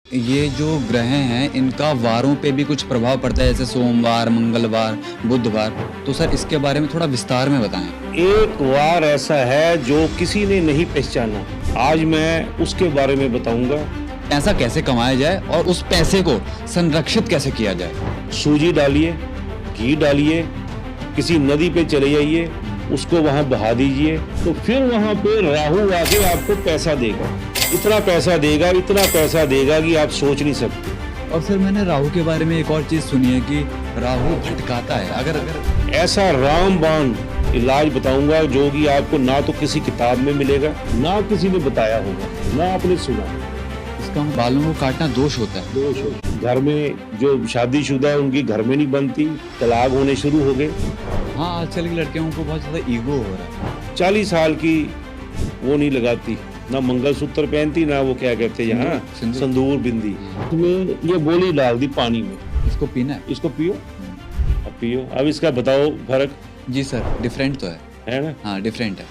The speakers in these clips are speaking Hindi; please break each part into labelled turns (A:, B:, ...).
A: ये जो ग्रह हैं इनका वारों पे भी कुछ प्रभाव पड़ता है, जैसे सोमवार, मंगलवार, बुधवार। तो सर इसके बारे में थोड़ा विस्तार में बताएं।
B: एक वार ऐसा है जो किसी ने नहीं पहचाना। आज मैं उसके बारे में बताऊंगा।
A: पैसा कैसे कमाया जाए और उस पैसे को संरक्षित कैसे किया जाए।
B: सूजी डालिए, घी डालिए, किसी नदी पे चले जाइए, उसको वहां बहा दीजिए, तो फिर वहां पे राहु आके आपको पैसा देगा। इतना पैसा देगा कि आप सोच नहीं सकते।
A: और सर मैंने राहु के बारे में एक और चीज सुनी है कि राहु भटकाता है। अगर
B: ऐसा रामबाण इलाज बताऊंगा जो कि आपको ना तो किसी किताब में मिलेगा, ना किसी ने बताया होगा, ना आपने सुना।
A: इसका बालों को काटना दोष होता है।
B: दोष हो। घर में जो शादीशुदा है उनकी घर में नहीं बनती, तलाक होने शुरू हो गए।
A: हाँ, आजकल की लड़कियों को बहुत ज्यादा ईगो हो रहा है।
B: 40 साल की वो नहीं लगाती, ना मंगलसूत्र पहनती, ना वो क्या कहते हैं यहाँ संदूर बिंदी। इसमें ये गोली डाल दी पानी में।
A: इसको पीना है।
B: इसको पियो। अब पियो। अब इसका बताओ फर्क।
A: जी सर, डिफरेंट तो
B: है ना?
A: हाँ, डिफरेंट है।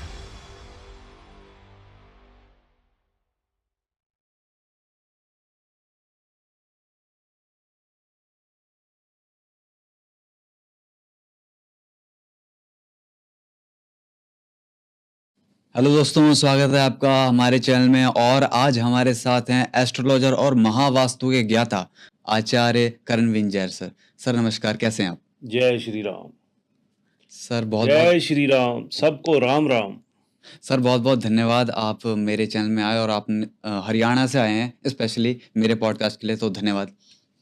A: हेलो दोस्तों, स्वागत है आपका हमारे चैनल में। और आज हमारे साथ हैं एस्ट्रोलॉजर और महावास्तु के ज्ञाता आचार्य करण विंजैर सर। सर नमस्कार, कैसे हैं आप?
B: जय श्री राम।
A: सर बहुत
B: जय श्री राम। सबको राम राम।
A: सर बहुत बहुत धन्यवाद, आप मेरे चैनल में आए और आप हरियाणा से आए हैं स्पेशली मेरे पॉडकास्ट के लिए, तो धन्यवाद।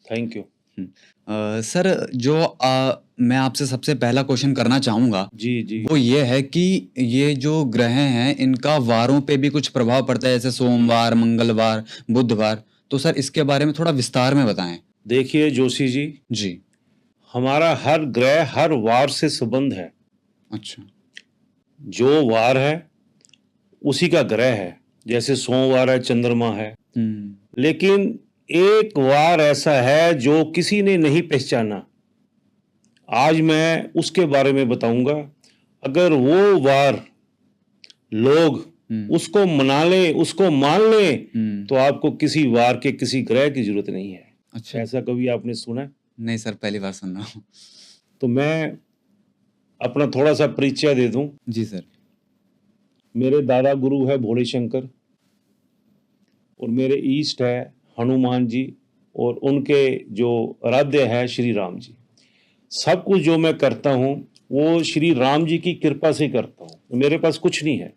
B: Thank you.
A: सर जो मैं आपसे सबसे पहला क्वेश्चन करना चाहूँगा
B: जी जी।
A: वो ये है कि ये जो ग्रह हैं इनका वारों पे भी कुछ प्रभाव पड़ता है, जैसे सोमवार, मंगलवार, बुधवार। तो सर इसके बारे में थोड़ा विस्तार में बताएं।
B: देखिए जोशी जी,
A: जी।
B: हमारा हर ग्रह हर वार से संबंध है।
A: अच्छा।
B: जो वार है उसी का ग्रह है। जैसे सोमवार है, चंद्रमा है। लेकिन एक वार ऐसा है जो किसी ने नहीं पहचाना। आज मैं उसके बारे में बताऊंगा। अगर वो वार लोग उसको मना ले, उसको मान ले, तो आपको किसी वार के किसी ग्रह की जरूरत नहीं है।
A: अच्छा।
B: ऐसा कभी आपने सुना है?
A: नहीं सर, पहली बार सुन रहा हूँ।
B: तो मैं अपना थोड़ा सा परिचय दे दूं।
A: जी सर।
B: मेरे दादा गुरु है भोले शंकर, और मेरे ईष्ट है हनुमान जी, और उनके जो आराध्य है श्री राम जी। सब कुछ जो मैं करता हूँ वो श्री राम जी की कृपा से करता हूँ। मेरे पास कुछ नहीं है।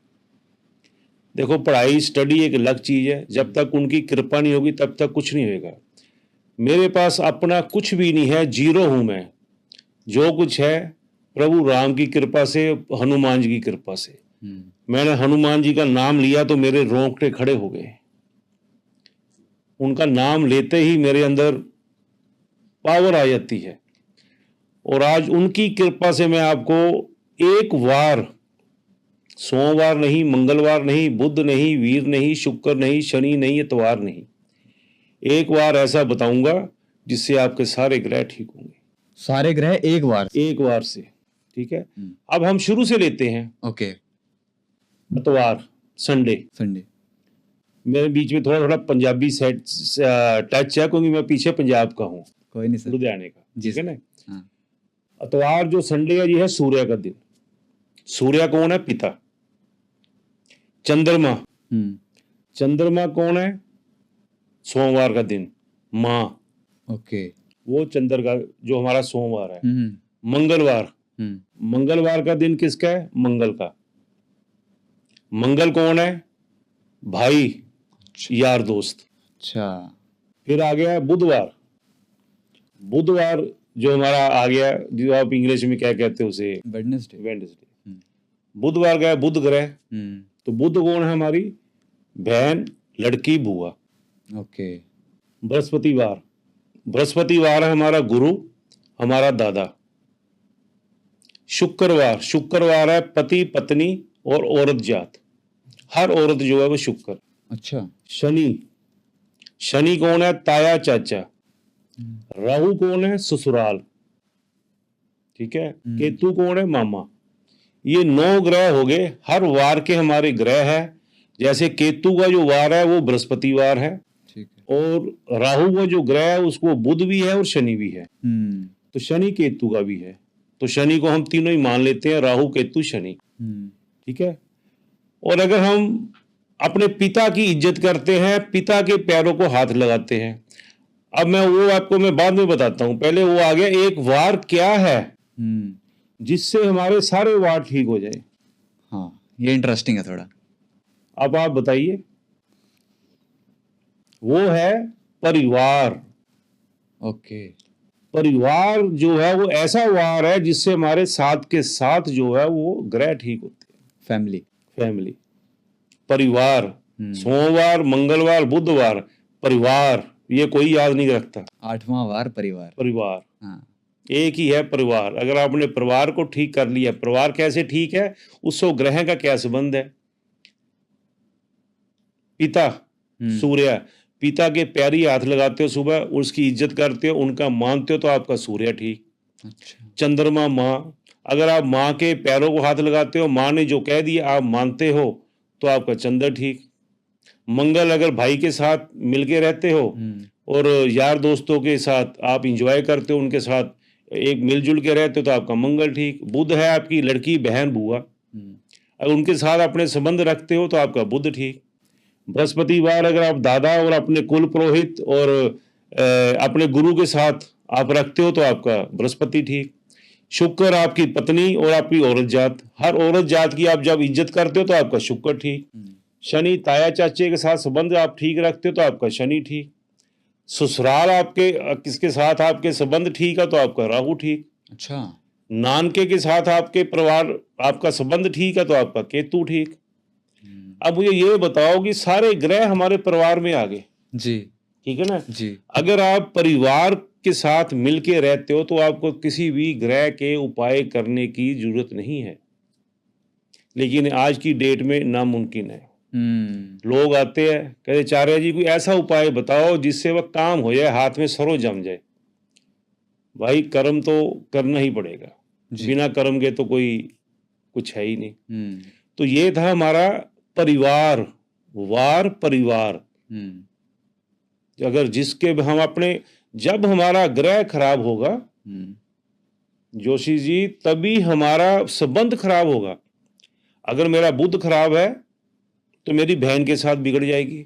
B: देखो, पढ़ाई स्टडी एक अलग चीज है, जब तक उनकी कृपा नहीं होगी तब तक कुछ नहीं होगा। मेरे पास अपना कुछ भी नहीं है, जीरो हूं मैं। जो कुछ है प्रभु राम की कृपा से, हनुमान जी की कृपा से। मैंने हनुमान जी का नाम लिया तो मेरे रोंगटे खड़े हो गए। उनका नाम लेते ही मेरे अंदर पावर आ जाती है। और आज उनकी कृपा से मैं आपको एक वार, सोमवार नहीं, मंगलवार नहीं, बुध नहीं, वीर नहीं, शुक्र नहीं, शनि नहीं, इतवार नहीं, एक वार ऐसा बताऊंगा जिससे आपके सारे ग्रह ठीक होंगे।
A: सारे ग्रह एक बार
B: से। ठीक है। अब हम शुरू से लेते हैं।
A: ओके।
B: इतवार, संडे। मेरे बीच में थोड़ा थोड़ा पंजाबी सेट टच है, क्योंकि मैं पीछे पंजाब का हूँ,
A: कोई नहीं सर।
B: लुधियाने का। ठीक है ना?
A: हाँ।
B: इतवार जो संडे है ये है सूर्य का दिन। सूर्य कौन है? पिता। चंद्रमा कौन है? सोमवार का दिन, माँ।
A: ओके।
B: वो चंद्र का जो हमारा सोमवार है। मंगलवार का दिन किसका है? मंगल का। मंगल कौन है? भाई, यार, दोस्त।
A: अच्छा।
B: फिर आ गया बुधवार। बुधवार जो हमारा आ गया, जो आप इंग्लिश में क्या कहते हो उसे? वेडनेसडे। बुधवार गया बुध ग्रह। तो बुध कौन है? हमारी बहन, लड़की, बुआ।
A: ओके।
B: बृहस्पतिवार है हमारा गुरु, हमारा दादा। शुक्रवार है पति, पत्नी और औरत जात। हर औरत जो है वो शुक्र।
A: अच्छा।
B: शनि कौन है? ताया, चाचा। राहु कौन है? ससुराल। ठीक है। केतु कौन है? मामा। ये 9 ग्रह हो गए। हर वार के हमारे ग्रह है। जैसे केतु का जो वार है वो बृहस्पतिवार है, और राहु वो जो ग्रह है उसको बुध भी है और शनि भी है,
A: हम्म
B: तो शनि केतु का भी है। तो शनि को हम तीनों ही मान लेते हैं, राहु केतु शनि, ठीक है। और अगर हम अपने पिता की इज्जत करते हैं, पिता के पैरों को हाथ लगाते हैं, अब मैं बाद में बताता हूं, पहले वो आ गया एक वार क्या है जिससे हमारे सारे वार ठीक हो जाए।
A: हाँ, ये इंटरेस्टिंग है थोड़ा।
B: अब आप बताइए, वो है परिवार।
A: ओके।
B: परिवार जो है वो ऐसा वार है जिससे हमारे साथ के साथ जो है वो ग्रह ठीक होते हैं।
A: फैमिली।
B: फैमिली, परिवार, सोमवार, मंगलवार, बुधवार, परिवार, ये कोई याद नहीं रखता।
A: 8वां वार परिवार।
B: परिवार
A: हाँ।
B: एक ही है परिवार। अगर आपने परिवार को ठीक कर लिया, परिवार कैसे ठीक है, उससे ग्रह का क्या संबंध है। पिता सूर्य, पिता के पैरी हाथ लगाते हो सुबह, उसकी इज्जत करते हो, उनका मानते हो, तो आपका सूर्य ठीक।
A: अच्छा।
B: चंद्रमा माँ, अगर आप माँ के पैरों को हाथ लगाते हो, माँ ने जो कह दिया आप मानते हो, तो आपका चंद्र ठीक। मंगल, अगर भाई के साथ मिलके रहते हो और यार दोस्तों के साथ आप इंजॉय करते हो, उनके साथ एक मिलजुल के रहते हो, तो आपका मंगल ठीक। बुध है आपकी लड़की, बहन, बुआ, अगर उनके साथ अपने संबंध रखते हो तो आपका बुध ठीक। बृहस्पतिवार, अगर आप दादा और अपने कुल पुरोहित और अपने गुरु के साथ आप रखते हो तो आपका बृहस्पति ठीक। शुक्र आपकी पत्नी और आपकी औरत जात, हर औरत जात की आप जब इज्जत करते हो तो आपका शुक्र ठीक। शनि, ताया चाचे के साथ संबंध आप ठीक रखते हो तो आपका शनि ठीक। ससुराल आपके किसके साथ आपके संबंध ठीक है तो आपका राहु ठीक।
A: अच्छा।
B: नानके के साथ आपके परिवार आपका संबंध ठीक है तो आपका केतु ठीक। अब मुझे ये बताओ कि सारे ग्रह हमारे परिवार में आ गए,
A: जी।
B: ठीक है ना
A: जी।
B: अगर आप परिवार के साथ मिलके रहते हो तो आपको किसी भी ग्रह के उपाय करने की जरूरत नहीं है, लेकिन आज की डेट में नामुमकिन है। लोग आते हैं, कहते चार्य जी कोई ऐसा उपाय बताओ जिससे वह काम हो जाए, हाथ में सरो जम जाए। भाई कर्म तो करना ही पड़ेगा, बिना कर्म के तो कोई कुछ है ही नहीं। तो ये था हमारा परिवार, वार परिवार। अगर जिसके हम अपने, जब हमारा ग्रह खराब होगा जोशी जी, तभी हमारा संबंध खराब होगा। अगर मेरा बुध खराब है तो मेरी बहन के साथ बिगड़ जाएगी।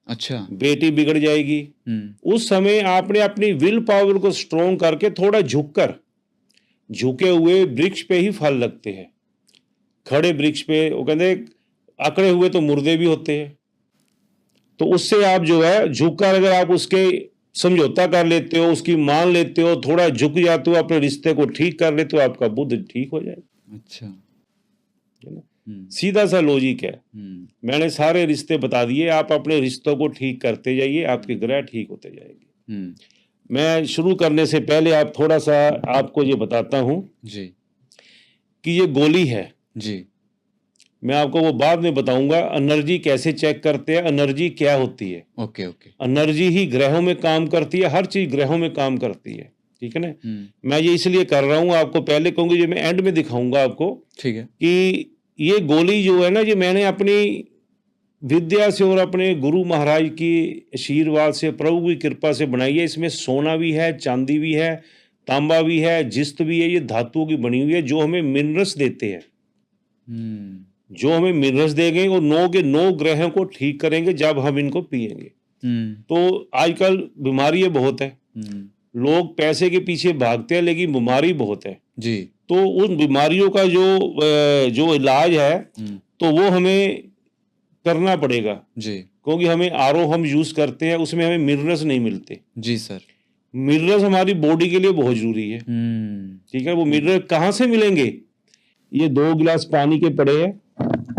A: अच्छा।
B: बेटी बिगड़ जाएगी। उस समय आपने अपनी विल पावर को स्ट्रोंग करके थोड़ा झुककर, झुके हुए वृक्ष पे ही फल लगते हैं। खड़े वृक्ष पे, वो कहते अकड़े हुए तो मुर्दे भी होते हैं। तो उससे आप जो है झुककर अगर आप उसके समझौता कर लेते हो, उसकी मान लेते हो, थोड़ा झुक जाते हो, अपने रिश्ते को ठीक कर लेते हो, आपका बुध ठीक हो जाएगा।
A: अच्छा।
B: है ना, सीधा सा लॉजिक है। मैंने सारे रिश्ते बता दिए, आप अपने रिश्तों को ठीक करते जाइए, आपके ग्रह ठीक होते जाएंगे। मैं शुरू करने से पहले आप थोड़ा सा आपको ये बताता हूं
A: जी
B: कि ये गोली है।
A: जी।
B: मैं आपको वो बाद में बताऊंगा एनर्जी कैसे चेक करते हैं, एनर्जी क्या होती है।
A: Okay okay.
B: एनर्जी ही ग्रहों में काम करती है, हर चीज ग्रहों में काम करती है, ठीक है ना। मैं ये इसलिए कर रहा हूँ, आपको पहले कहूंगी, ये मैं एंड में दिखाऊंगा आपको,
A: ठीक है,
B: कि ये गोली जो है ना, ये मैंने अपनी विद्या से और अपने गुरु महाराज की आशीर्वाद से, प्रभु की कृपा से बनाई है। इसमें सोना भी है, चांदी भी है, तांबा भी है, जिस्त भी है, ये धातुओं की बनी हुई है जो हमें मिनरल्स देते हैं, जो हमें मिनरल्स देंगे और 9 के 9 ग्रहों को ठीक करेंगे जब हम इनको पिएंगे। तो आजकल बीमारी बहुत है, लोग पैसे के पीछे भागते हैं लेकिन बीमारी बहुत है
A: जी।
B: तो उन बीमारियों का जो इलाज है तो वो हमें करना पड़ेगा
A: जी।
B: क्योंकि हमें आरओ हम यूज करते हैं, उसमें हमें मिनरल्स नहीं मिलते।
A: जी सर।
B: मिनरल्स हमारी बॉडी के लिए बहुत जरूरी है, ठीक है। वो मिनरल कहाँ से मिलेंगे? ये 2 गिलास पानी के पड़े हैं,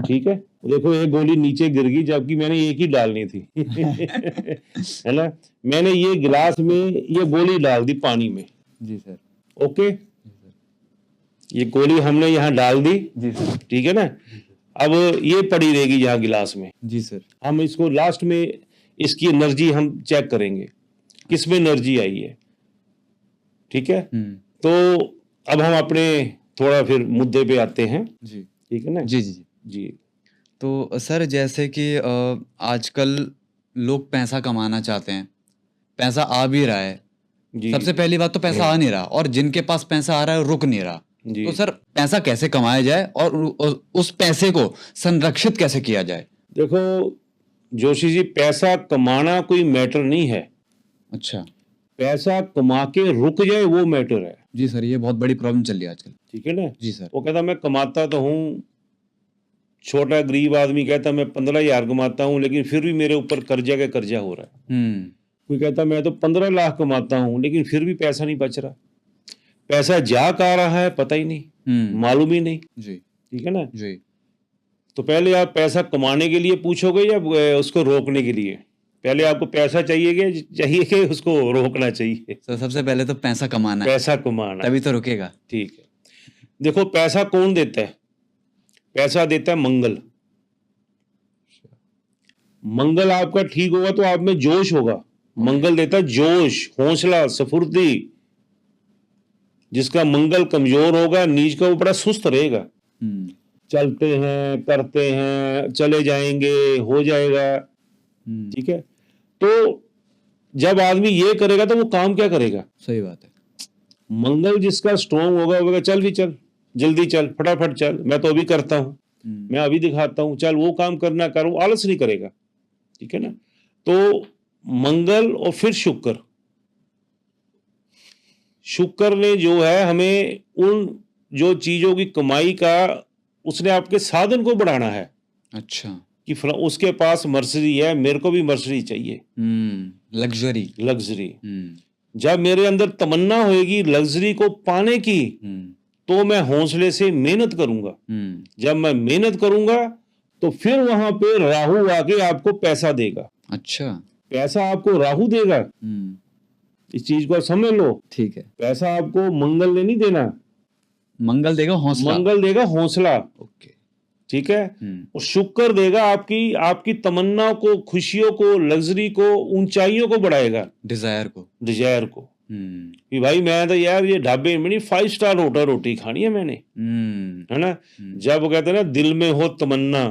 B: ठीक है। देखो एक गोली नीचे गिर गई जबकि मैंने एक ही डालनी थी है ना। मैंने ये गिलास में ये गोली डाल दी पानी में।
A: जी सर।
B: ओके, ये गोली हमने यहाँ डाल दी।
A: जी सर।
B: ठीक है ना, अब ये पड़ी रहेगी यहाँ गिलास में।
A: जी सर।
B: हम इसको लास्ट में इसकी एनर्जी हम चेक करेंगे किस में एनर्जी आई है, ठीक है। तो अब हम अपने थोड़ा फिर मुद्दे पे आते हैं।
A: जी।
B: ठीक है ना।
A: जी जी जी।
B: जी।
A: तो सर जैसे कि आजकल लोग पैसा कमाना चाहते हैं, पैसा आ भी रहा है,
B: जी
A: सबसे पहली बात तो पैसा आ नहीं रहा, और जिनके पास पैसा आ रहा है रुक नहीं रहा।
B: जी
A: तो सर पैसा कैसे कमाया जाए और उस पैसे को संरक्षित कैसे किया जाए?
B: देखो जोशी जी, पैसा कमाना कोई मैटर नहीं है,
A: अच्छा
B: पैसा कमा के रुक जाए वो मैटर है।
A: जी सर, ये बहुत बड़ी प्रॉब्लम चल रही है आजकल।
B: ठीक है ना।
A: जी सर।
B: वो कहता मैं कमाता तो हूँ, छोटा गरीब आदमी कहता मैं 15,000 कमाता हूँ लेकिन फिर भी मेरे ऊपर कर्जा का कर्जा हो रहा है। कोई कहता मैं तो 15 लाख कमाता हूँ लेकिन फिर भी पैसा नहीं बच रहा, पैसा जा कहाँ रहा है पता ही नहीं, मालूम ही नहीं।
A: जी
B: ठीक है ना
A: जी।
B: तो पहले आप पैसा कमाने के लिए पूछोगे या उसको रोकने के लिए? पहले आपको पैसा चाहिए कि उसको रोकना चाहिए?
A: सर सबसे पहले तो पैसा कमाना है,
B: पैसा कमाना,
A: तभी तो रुकेगा।
B: ठीक है। देखो पैसा कौन देता है? पैसा देता है मंगल। मंगल आपका ठीक होगा तो आप में जोश होगा। मंगल देता है जोश, हौसला, स्फूर्ति। जिसका मंगल कमजोर होगा, नीच का वो बड़ा सुस्त रहेगा। चलते हैं, करते हैं, चले जाएंगे, हो जाएगा। ठीक है। तो जब आदमी ये करेगा तो वो काम क्या करेगा?
A: सही बात है।
B: मंगल जिसका स्ट्रॉन्ग होगा वो चल भी चल, जल्दी चल, फटाफट चल, मैं तो अभी करता हूं, मैं अभी दिखाता हूं, चल वो काम करना कर, वो आलस नहीं करेगा। ठीक है ना। तो मंगल और फिर शुक्र, शुक्र ने जो है हमें उन जो चीजों की कमाई का, उसने आपके साधन को बढ़ाना है।
A: अच्छा।
B: कि उसके पास मर्सिडी है, मेरे को भी मर्सिडी चाहिए,
A: लग्जरी।
B: लग्जरी। जब मेरे अंदर तमन्ना होगी लग्जरी को पाने की, तो मैं हौसले से मेहनत करूंगा। जब मैं मेहनत करूंगा तो फिर वहां पे राहु आके आपको पैसा देगा।
A: अच्छा।
B: पैसा आपको राहु देगा, इस चीज को समझ लो।
A: ठीक है।
B: पैसा आपको मंगल ने नहीं देना,
A: मंगल देगा हौसला।
B: मंगल देगा हौसला।
A: ओके।
B: ठीक है। और शुक्र देगा आपकी तमन्ना को, खुशियों को, लग्जरी को, ऊंचाइयों को बढ़ाएगा, डिजायर को। कि भाई मैं तो यार ये ढाबे में नहीं 5 स्टार होटल रोटी खानी है मैंने, है ना। जब वो कहते हैं ना दिल में हो तमन्ना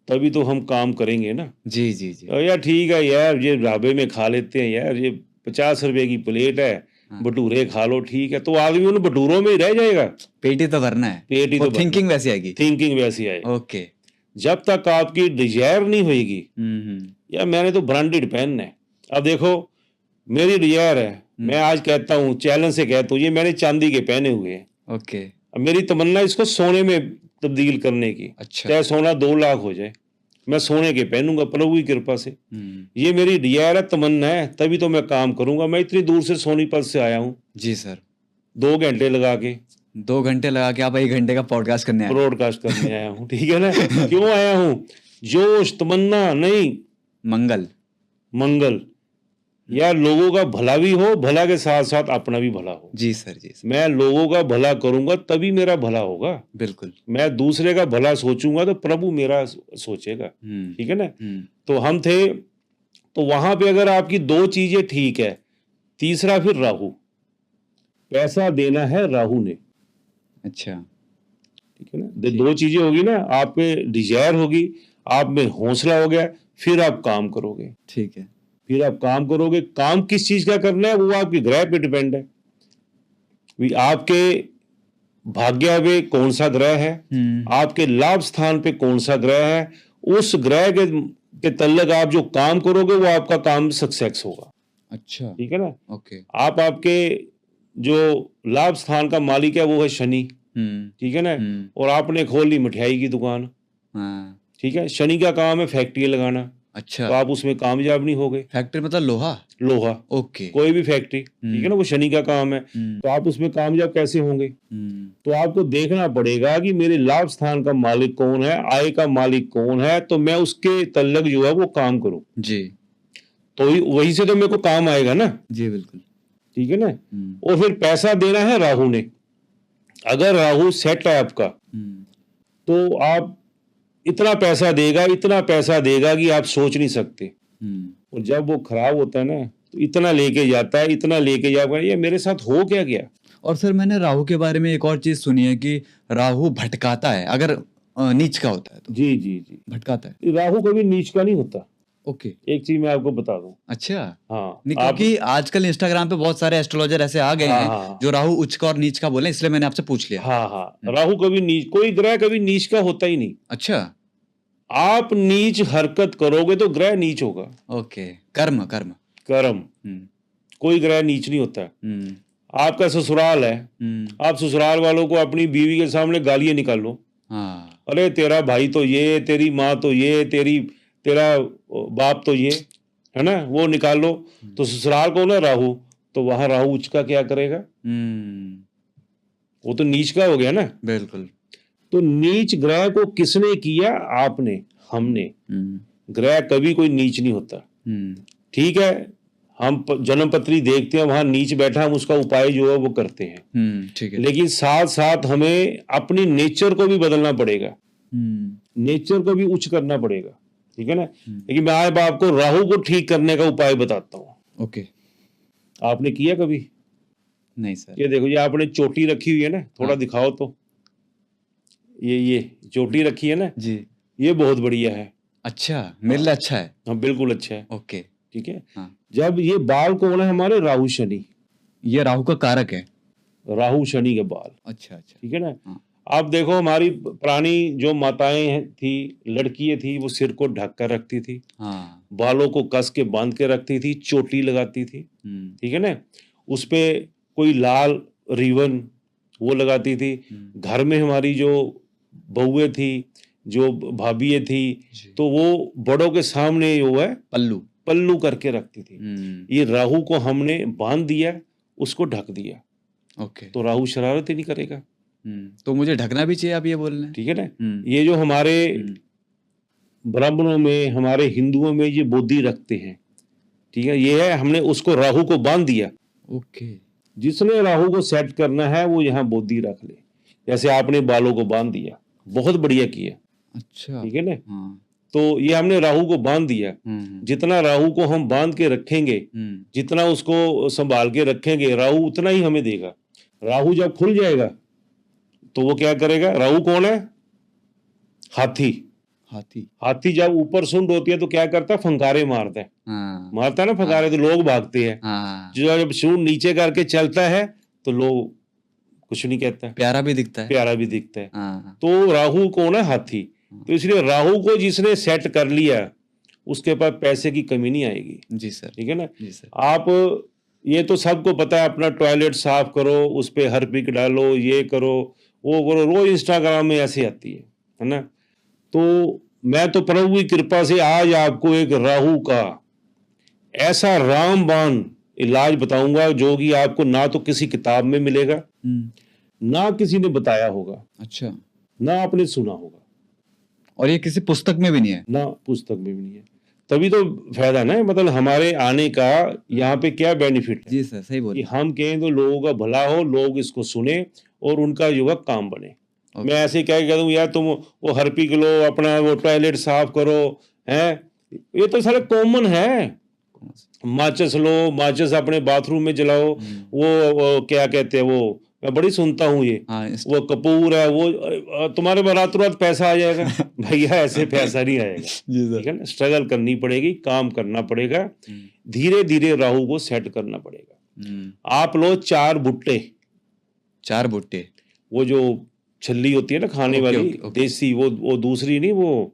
B: तभी तो हम काम करेंगे ना।
A: जी जी जी।
B: यार ठीक है यार, ये ढाबे में खा लेते हैं यार, ये 50 रुपए की प्लेट है, भटूरे खा लो, ठीक है। तो आदमी उन भटूरों में ही रह जाएगा,
A: पेट ही तो भरना है,
B: पेट ही तो
A: थिंकिंग वैसी आएगी,
B: थिंकिंग वैसी आएगी।
A: ओके।
B: जब तक आपकी डिजायर नहीं होगी, यार मैंने तो ब्रांडेड पहनना है। अब देखो मेरी डिजायर है, मैं आज कहता हूँ, चैलेंज से कहता हूँ, ये मैंने चांदी के पहने हुए हैं।
A: ओके।
B: अब मेरी तमन्ना इसको सोने में तब्दील करने की।
A: अच्छा।
B: चाहे सोना 2 लाख हो जाए, मैं सोने के पहनूंगा प्रभु की कृपा से। ये मेरी डिजायर है, तमन्ना है, तभी तो मैं काम करूंगा। मैं इतनी दूर से सोनीपत से आया हूँ।
A: जी सर।
B: 2 घंटे लगा के,
A: 2 घंटे लगा के आप 1 घंटे का पॉडकास्ट करने
B: आया हूँ। ठीक है ना। क्यों आया हूँ? जोश, तमन्ना नहीं, मंगल। यार लोगों का भला भी हो, भला के साथ साथ अपना भी भला हो।
A: जी सर, जी सर।
B: मैं लोगों का भला करूंगा तभी मेरा भला होगा।
A: बिल्कुल।
B: मैं दूसरे का भला सोचूंगा तो प्रभु मेरा सोचेगा। ठीक है ना। तो हम थे, तो वहां पे अगर आपकी 2 चीजें ठीक है, तीसरा फिर राहु, पैसा देना है राहु ने।
A: अच्छा।
B: ठीक है ना। 2 चीजें होगी ना, आप पे डिजायर होगी, आप में हौसला हो गया, फिर आप काम करोगे।
A: ठीक है।
B: फिर आप काम करोगे। काम किस चीज का करना है वो आपके ग्रह पे डिपेंड है। आपके भाग्य में कौन सा ग्रह है, आपके लाभ स्थान पे कौन सा ग्रह है, उस ग्रह के तल्लक आप जो काम करोगे वो आपका काम सक्सेस होगा।
A: अच्छा।
B: ठीक है ना।
A: ओके।
B: आपके जो लाभ स्थान का मालिक है वो है शनि। ठीक है ना। और आपने खोल ली मिठाई की दुकान। ठीक है। शनि का काम है फैक्ट्री लगाना।
A: अच्छा।
B: तो आप उसमें कामयाब नहीं हो गए।
A: फैक्ट्री मतलब लोहा। ओके।
B: कोई भी फैक्ट्री, ठीक है ना, वो शनि का काम है। तो आप उसमें कामयाब कैसे होंगे? तो आपको देखना पड़ेगा कि मेरे लाभ स्थान का मालिक कौन है, आय का मालिक कौन है, तो मैं उसके तल्लक जो है वो काम करूं। जी। तो वही से तो मेरे को काम आएगा ना। जी बिल्कुल। ठीक है ना। और फिर पैसा देना है राहु ने। अगर राहु सेट है आपका, तो आप इतना पैसा देगा कि आप सोच नहीं सकते। और जब वो खराब होता है ना, तो इतना लेके जाता है, ये मेरे साथ हो क्या गया।
A: और सर मैंने राहु के बारे में एक और चीज सुनी है कि राहु भटकाता है, अगर नीच का होता है तो।
B: जी जी जी,
A: भटकाता है।
B: राहु कभी नीच का नहीं होता।
A: ओके।
B: एक चीज मैं आपको बता दूं।
A: अच्छा।
B: हाँ
A: नहीं,
B: आप
A: क्योंकि आजकल इंस्टाग्राम पे बहुत सारे एस्ट्रोलॉजर ऐसे आ गए
B: हाँ
A: हैं
B: हाँ
A: जो राहु उच्च का और नीच का बोले, इसलिए मैंने आपसे पूछ लिया।
B: हाँ हाँ राहु कभी नीच, कोई ग्रह कभी नीच का होता ही नहीं।
A: अच्छा।
B: आप नीच हरकत करोगे तो ग्रह नीच होगा।
A: ओके। कर्म कर्म।
B: कर्म,
A: हम्म।
B: कोई ग्रह नीच नहीं होता।
A: हम्म।
B: आपका ससुराल है, आप ससुराल वालों को अपनी बीवी के सामने गालियां निकालो,
A: हाँ।
B: अरे तेरा भाई तो ये, तेरी माँ तो ये, तेरा बाप तो ये, है ना, वो निकालो। तो ससुराल को ना राहु, तो वहां राहु उच्च का क्या करेगा?
A: हम्म।
B: वो तो नीच का हो गया ना।
A: बिल्कुल।
B: तो नीच ग्रह को किसने किया? आपने, हमने। ग्रह कभी कोई नीच नहीं होता। ठीक है, हम जन्म पत्री देखते हैं, वहां नीच बैठा, हम उसका उपाय जो है वो करते हैं।
A: ठीक है।
B: लेकिन साथ साथ हमें अपनी नेचर को भी बदलना पड़ेगा, नेचर को भी उच्च करना पड़ेगा। ठीक है ना। लेकिन मैं आज आपको राहु को ठीक करने का उपाय बताता हूँ।
A: ओके।
B: आपने किया कभी?
A: नहीं सर।
B: ये देखो, ये आपने चोटी रखी हुई है ना, थोड़ा
A: हाँ।
B: दिखाओ तो। ये चोटी रखी है ना
A: जी।
B: ये बहुत बढ़िया है।
A: अच्छा, मेरे लिए अच्छा है।
B: हाँ बिल्कुल अच्छा है।
A: ओके।
B: ठीक है।
A: हाँ।
B: जब ये बाल कौन है? हमारे राहु शनि।
A: ये राहु का कारक है।
B: राहु शनि के बाल।
A: अच्छा अच्छा।
B: ठीक है ना।
A: हाँ।
B: आप देखो, हमारी पुरानी जो माताएं थी, लड़कियां थी, वो सिर को ढक कर रखती थी,
A: हाँ।
B: बालों को कस के बांध के रखती थी, चोटी लगाती थी। ठीक है ना। उस पे कोई लाल रिबन वो लगाती थी। घर में हमारी जो बहुएं थी, जो भाभियां थी, तो वो बड़ों के सामने जो है
A: पल्लू
B: पल्लू करके रखती थी। ये राहु को हमने बांध दिया, उसको ढक दिया,
A: ओके।
B: तो राहु शरारत ही नहीं करेगा।
A: तो मुझे ढकना भी चाहिए, आप ये बोल रहे हैं?
B: ठीक है ना। ये जो हमारे ब्राह्मणों में, हमारे हिंदुओं में ये बुद्धि रखते हैं। ठीक है, ये है, हमने उसको राहु को बांध दिया।
A: ओके।
B: जिसने राहु को सेट करना है वो यहाँ बुद्धि रख ले। जैसे आपने बालों को बांध दिया, बहुत बढ़िया किया।
A: अच्छा।
B: ठीक है ना।
A: हाँ।
B: तो ये हमने राहु को बांध दिया। जितना राहु को हम बांध के रखेंगे, जितना उसको संभाल के रखेंगे, राहु उतना ही हमें देगा। राहु जब खुल जाएगा तो वो क्या करेगा? राहु कौन है? हाथी।
A: हाथी।
B: हाथी जब ऊपर सुंड होती है तो क्या करता है? फंकारे मारता है।
A: हाँ।
B: मारता है ना फंकारे, तो लोग भागते हैं।
A: हाँ।
B: जब सूंड नीचे करके चलता है तो लोग कुछ नहीं कहता,
A: प्यारा भी दिखता है।
B: प्यारा भी दिखता है।
A: हाँ।
B: तो राहु कौन है? हाथी। तो इसलिए राहु को जिसने सेट कर लिया, उसके पास पैसे की कमी नहीं आएगी।
A: जी सर।
B: ठीक है ना।
A: जी सर।
B: आप, ये तो सबको पता है, अपना टॉयलेट साफ करो, उस पे हार्पिक डालो, ये करो वो करो, रोज इंस्टाग्राम में ऐसे आती है ना। तो मैं तो प्रभु की कृपा से आज आपको एक राहु का ऐसा रामबाण इलाज बताऊंगा, जो कि आपको ना तो किसी किताब में मिलेगा, ना किसी ने बताया होगा,
A: अच्छा।
B: ना आपने सुना होगा,
A: और ये किसी पुस्तक में भी नहीं है?
B: ना पुस्तक में भी नहीं है। तभी तो फायदा ना, मतलब हमारे आने का यहाँ पे क्या बेनिफिट है।
A: जी सर, सही
B: कि
A: बोले।
B: हम कहें तो लोगों का भला हो, लोग इसको सुने और उनका जो है काम बने। मैं ऐसे क्या कह दूं यार, तुम वो हार्पिक लो, अपना वो टॉयलेट साफ करो, हैं, ये तो सारे कॉमन है। माचिस लो, माचिस अपने बाथरूम में जलाओ, वो क्या कहते हैं वो, मैं बड़ी सुनता हूँ ये,
A: हाँ,
B: वो कपूर है, वो तुम्हारे रातों रात पैसा आ जाएगा। भैया ऐसे पैसा नहीं आएगा। ठीक है ना। स्ट्रगल करनी पड़ेगी, काम करना पड़ेगा, धीरे धीरे राहु को सेट करना पड़ेगा। आप लो 4 भुट्टे।
A: 4 भुट्टे?
B: वो जो छल्ली होती है ना खाने वाली, देसी, वो दूसरी नहीं, वो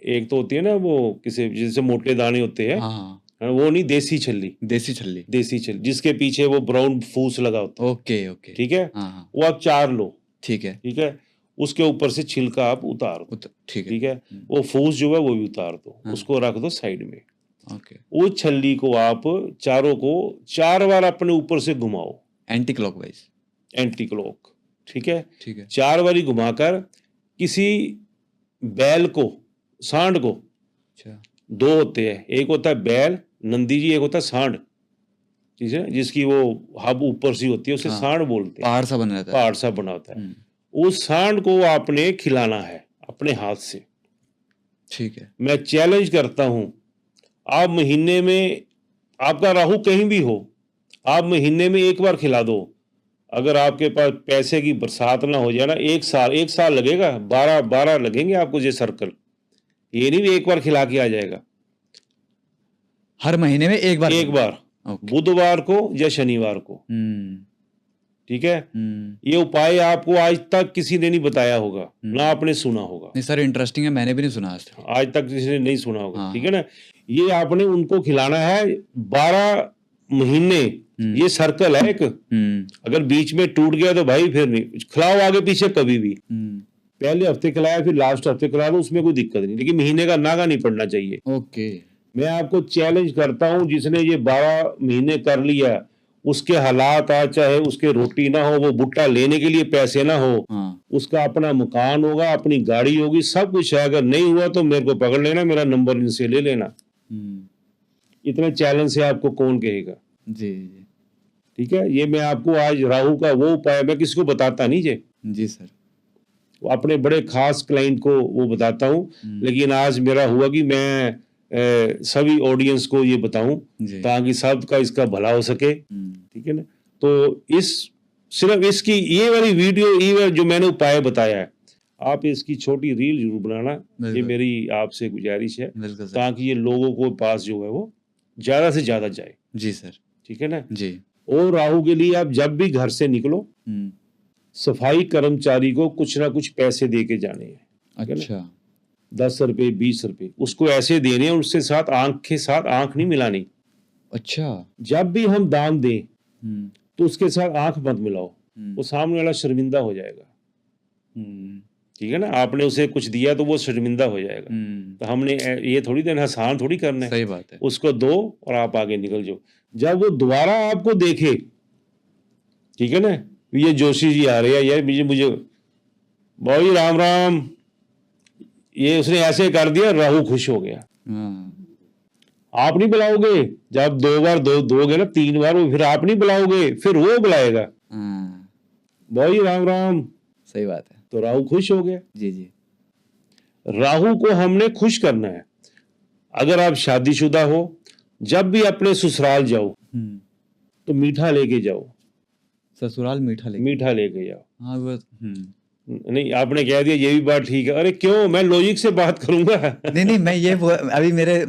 B: एक तो होती है ना वो किसी जैसे मोटे दाने होते हैं।
A: हाँ।
B: वो नहीं, देसी छल्ली।
A: देसी छल्ली।
B: देसी छल्ली, जिसके पीछे वो ब्राउन फूस लगा होता है।
A: Okay okay.
B: ठीक है।
A: हाँ।
B: वो आप 4 लो।
A: ठीक है।
B: ठीक है। उसके ऊपर से छिलका आप उतार दो।
A: ठीक है।
B: ठीक है। वो फूस जो है वो भी उतार दो। उसको रख दो साइड में।
A: ओके।
B: उस छल्ली को आप चारों को 4 बार अपने ऊपर से घुमाओ,
A: एंटी क्लॉकवाइज।
B: Anti clock. ठीक है।
A: ठीक है।
B: 4 बारी घुमाकर किसी बैल को, सांड को,
A: अच्छा।
B: 2 होते हैं, एक होता है बैल नंदी जी, एक होता है सांड। ठीक है। जिसकी वो हब ऊपर सी होती है, उसे सांड बोलते हैं।
A: पहाड़ सा बन जाता है।
B: पहाड़ सा बना होता है। उस सांड को आपने खिलाना है अपने हाथ से।
A: ठीक है।
B: मैं चैलेंज करता हूं, आप महीने में, आपका राहु कहीं भी हो, आप महीने में 1 बार खिला दो। अगर आपके पास पैसे की बरसात ना हो जाए ना, 1 साल लगेगा, 12 लगेंगे आपको ये सर्कल। ये नहीं भी एक बार खिला के आ जाएगा,
A: हर महीने में एक बार?
B: एक बार,
A: ओके।
B: बुधवार को या शनिवार को। ठीक है, ये उपाय आपको आज तक किसी ने नहीं बताया होगा, ना आपने सुना होगा।
A: नहीं सर, इंटरेस्टिंग है, मैंने भी नहीं सुना
B: आज तक किसी ने नहीं सुना होगा।
A: हाँ।
B: ठीक है ना, ये आपने उनको खिलाना है 12 महीने। ये सर्कल है एक, अगर बीच में टूट गया तो भाई फिर नहीं खिलाओ आगे पीछे कभी भी। पहले हफ्ते खिलाया फिर लास्ट हफ्ते खिला दो, उसमें कोई दिक्कत नहीं, लेकिन महीने का नागा नहीं पड़ना चाहिए।
A: ओके।
B: मैं आपको चैलेंज करता हूं, जिसने ये 12 महीने कर लिया, उसके हालात आज चाहे उसके रोटी ना हो, वो भुट्टा लेने के लिए पैसे ना हो, उसका अपना मकान होगा, अपनी गाड़ी होगी, सब कुछ है। अगर नहीं हुआ तो मेरे को पकड़ लेना, मेरा नंबर इनसे ले लेना। इतने चैलेंज से आपको कौन कहेगा?
A: जी।
B: ठीक है, ये मैं आपको आज राहु का वो उपाय मैं किसी को बताता नहीं
A: जी सर,
B: अपने बड़े खास क्लाइंट को वो बताता हूँ, लेकिन आज मेरा हुआ कि मैं सभी ऑडियंस को ये बताऊं ताकि सबका इसका भला हो सके। ठीक है ना, तो सिर्फ इसकी ये वाली वीडियो जो मैंने उपाय बताया है, आप इसकी छोटी रील जरूर बनाना, ये मेरी आपसे गुजारिश है, ताकि ये लोगों को पास जो है वो ज्यादा से ज्यादा जाए।
A: जी सर। ठीक
B: है ना
A: जी।
B: और राहु के लिए आप जब भी घर से निकलो, सफाई कर्मचारी को कुछ ना कुछ पैसे दे के जाने हैं।
A: अच्छा।
B: 10 रुपए 20 रुपए उसको ऐसे देने हैं, उसके साथ आंख के साथ आंख नहीं मिलानी।
A: अच्छा।
B: जब भी हम दान दें तो उसके साथ आंख मत मिलाओ, वो सामने वाला शर्मिंदा हो जाएगा। ठीक है ना, आपने उसे कुछ दिया तो वो शर्मिंदा हो जाएगा। तो हमने ये थोड़ी देर आसान थोड़ी करना है।
A: सही बात है।
B: उसको दो और आप आगे निकल जाओ। जब वो दोबारा आपको देखे, ठीक है ना, ये जोशी जी आ रहे हैं, यार मुझे भाई राम राम, ये उसने ऐसे कर दिया, राहु खुश हो गया। आप नहीं बुलाओगे, जब 2 बार दोगे ना, 3 बार वो फिर आप नहीं बुलाओगे, फिर वो बुलाएगा, भाई राम राम।
A: सही बात है।
B: तो राहु खुश हो गया।
A: जी जी।
B: राहु को हमने खुश करना है। अगर आप शादीशुदा हो, जब भी अपने ससुराल जाओ तो मीठा लेके जाओ।
A: ससुराल मीठा लेके
B: जाओ।
A: हाँ वो
B: नहीं, आपने कह दिया ये भी बात ठीक है। अरे क्यों, मैं लॉजिक से बात करूंगा।
A: नहीं मैं ये अभी मेरे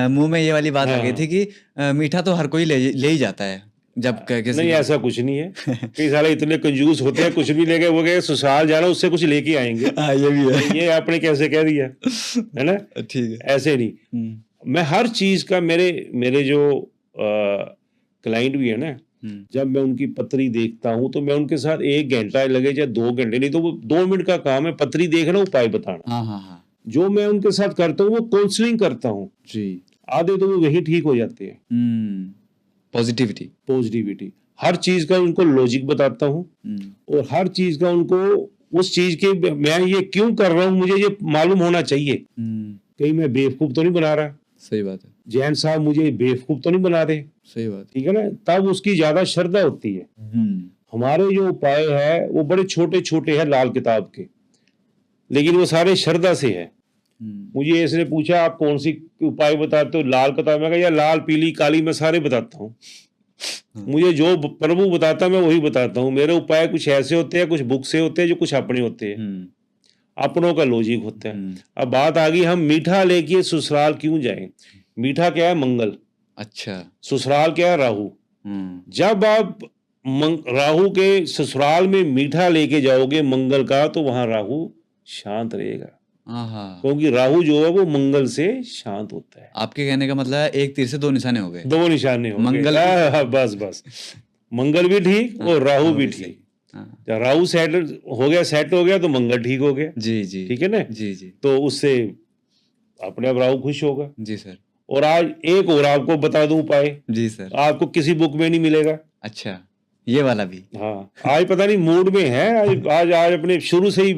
A: मुंह में ये वाली बात आ गई थी कि मीठा तो हर कोई ले ही जाता है जब किसी।
B: नहीं, ऐसा कुछ नहीं है। कई सारे इतने कंजूस होते हैं, कुछ भी लेके वो गए ससुराल जाना, उससे कुछ लेके आएंगे।
A: ये भी है।
B: ये आपने कैसे कह दिया, है ना?
A: ठीक है,
B: ऐसे नहीं। मैं हर चीज का मेरे जो क्लाइंट भी है ना, जब मैं उनकी पत्री देखता हूं तो मैं उनके साथ 1 घंटा लगे या 2 घंटे, नहीं तो वो 2 मिनट का काम है, पत्री देखना, उपाय बताना।
A: हाँ।
B: जो मैं उनके साथ करता हूँ वो काउंसलिंग करता हूँ जी। आधे तो वो वही ठीक हो जाते हैं। पॉजिटिविटी हर चीज का उनको लॉजिक बताता हूँ, और हर चीज का उनको उस चीज के मैं ये क्यों कर रहा हूँ मुझे ये मालूम होना चाहिए। कहीं मैं बेवकूफ तो नहीं बना रहा।
A: सही बात है।
B: जैन साहब मुझे बेवकूफ तो नहीं बना रहे।
A: सही बात। ठीक
B: है ना, तब उसकी ज्यादा श्रद्धा होती है। हमारे जो उपाय है वो बड़े छोटे छोटे हैं लाल किताब के, लेकिन वो सारे श्रद्धा से है। मुझे इसने पूछा आप कौन सी उपाय बताते हो, लाल किताब में, या लाल पीली काली, मैं सारे बताता हूँ। मुझे जो प्रभु बताता मैं वही बताता हूँ। मेरे उपाय कुछ ऐसे होते हैं, कुछ बुक से होते हैं, जो कुछ अपने होते हैं, अपनों का लॉजिक होता है। अब बात आ गई, हम मीठा लेके ससुराल क्यों जाएं? मीठा क्या है? मंगल। अच्छा। ससुराल क्या है? राहु। जब आप राहु के ससुराल में मीठा लेके जाओगे मंगल का, तो वहां राहु शांत रहेगा, क्योंकि राहु जो है वो मंगल से शांत होता है।
A: आपके कहने का मतलब है एक तीर से 2 निशाने हो गए।
B: 2 निशाने हो
A: मंगल
B: बस मंगल भी ठीक और राहु भी ठीक। जब राहु सेट हो गया तो मंगल ठीक हो गया। जी। ठीक है ना? जी। तो उससे अपने आप राहु खुश होगा। जी सर। और आज एक और आपको बता दूं उपाय। जी सर। आपको किसी बुक में नहीं मिलेगा। अच्छा, ये वाला भी? हाँ, आज पता नहीं मूड में है, आज अपने शुरू से ही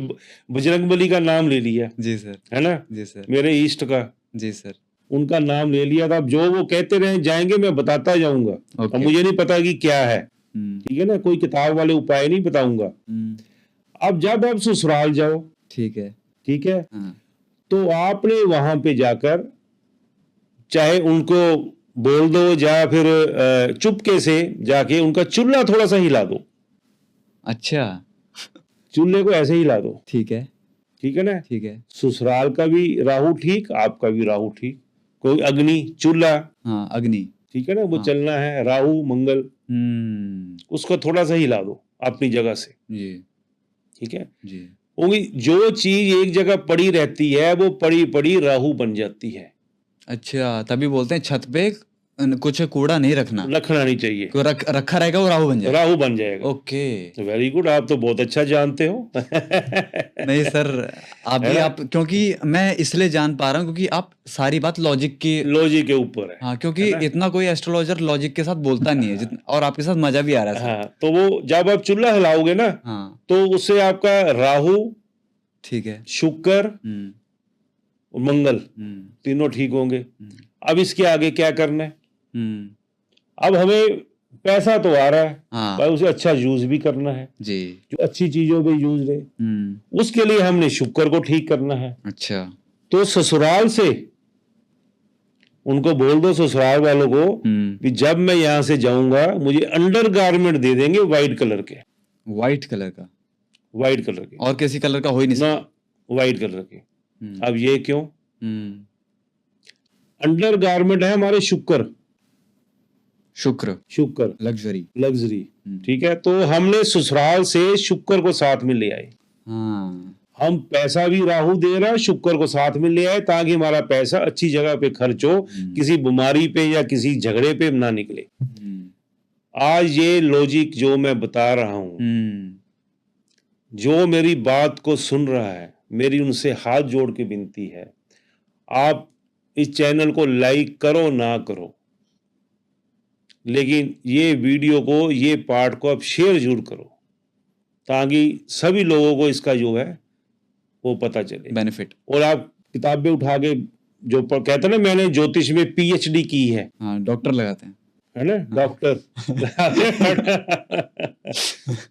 B: बजरंगबली का नाम ले लिया। जी सर। है ना? जी सर। मेरे ईष्ट का। जी सर। उनका नाम ले लिया था। अब जो वो कहते रहे जाएंगे, मैं बताता जाऊंगा। अब मुझे नहीं पता कि क्या है। ठीक है ना, कोई किताब वाले उपाय नहीं बताऊंगा। अब जब आप ससुराल जाओ, ठीक है, तो आपने वहां पे जाकर चाहे उनको बोल दो या फिर चुपके से जाके उनका चूल्हा थोड़ा सा हिला दो। अच्छा। चूल्हे को ऐसे हिला दो। ठीक है। ठीक है ना।
A: ठीक है।
B: ससुराल का भी राहु ठीक, आपका भी राहु ठीक। कोई अग्नि चूल्हा,
A: हाँ, अग्नि।
B: ठीक है ना, वो
A: हाँ।
B: चलना है, राहु मंगल, उसको थोड़ा सा हिला दो अपनी जगह से,
A: जी,
B: ठीक है।
A: जी।
B: क्योंकि जो चीज एक जगह पड़ी रहती है वो पड़ी पड़ी राहु बन जाती है।
A: अच्छा, तभी बोलते हैं छत पे कुछ कूड़ा नहीं रखना।
B: रखना नहीं चाहिए,
A: रखा रहेगा वो राहु बन जाएगा।
B: राहु बन जाएगा।
A: ओके।
B: वेरी गुड, आप तो बहुत अच्छा जानते हो।
A: नहीं सर, आप
B: है
A: भी
B: ना?
A: आप क्योंकि मैं इसलिए जान पा रहा हूँ क्योंकि आप सारी बात लॉजिक की।
B: लॉजिक के ऊपर है।
A: हाँ, क्योंकि
B: है ना?
A: इतना कोई एस्ट्रोलॉजर लॉजिक के साथ बोलता नहीं है जितना, और आपके साथ मजा भी आ रहा है सर।
B: हाँ, तो वो जब आप चूल्हा हिलाओगे ना,
A: हाँ,
B: तो उससे आपका राहु,
A: ठीक है।
B: शुक्र और मंगल तीनों ठीक होंगे। अब इसके आगे क्या करना है? अब हमें पैसा तो आ रहा है,
A: हाँ
B: पर उसे अच्छा यूज भी करना है,
A: जी।
B: जो अच्छी चीजों पे यूज रहे। उसके लिए हमने शुक्र को ठीक करना है।
A: अच्छा।
B: तो ससुराल से उनको बोल दो, ससुराल वालों को, कि जब मैं यहां से जाऊंगा मुझे अंडर गारमेंट दे देंगे वाइट कलर के।
A: वाइट कलर का?
B: वाइट कलर के,
A: और किसी कलर का हो ही नहीं
B: ना,
A: सकता?
B: वाइट कलर के। अब ये क्यों?
A: हम्म,
B: अंडर गारमेंट है हमारे शुक्र,
A: शुक्र,
B: शुक्र
A: लग्जरी।
B: लग्जरी, ठीक है। तो हमने ससुराल से शुक्र को साथ में ले आए।
A: हाँ।
B: हम पैसा भी राहु दे रहा है, शुक्र को साथ में ले आए, ताकि हमारा पैसा अच्छी जगह पे खर्च हो, किसी बीमारी पे या किसी झगड़े पे ना निकले। आज ये लॉजिक जो मैं बता रहा हूं, जो मेरी बात को सुन रहा है, मेरी उनसे हाथ जोड़ के विनती है, आप इस चैनल को लाइक करो ना करो, लेकिन ये वीडियो को, ये पार्ट को आप शेयर जरूर करो, ताकि सभी लोगों को इसका जो है वो पता चले,
A: बेनिफिट।
B: और आप किताबें उठा के, जो कहते हैं ना, मैंने ज्योतिष में पीएचडी की है।
A: हाँ, डॉक्टर लगाते हैं,
B: है ना, डॉक्टर।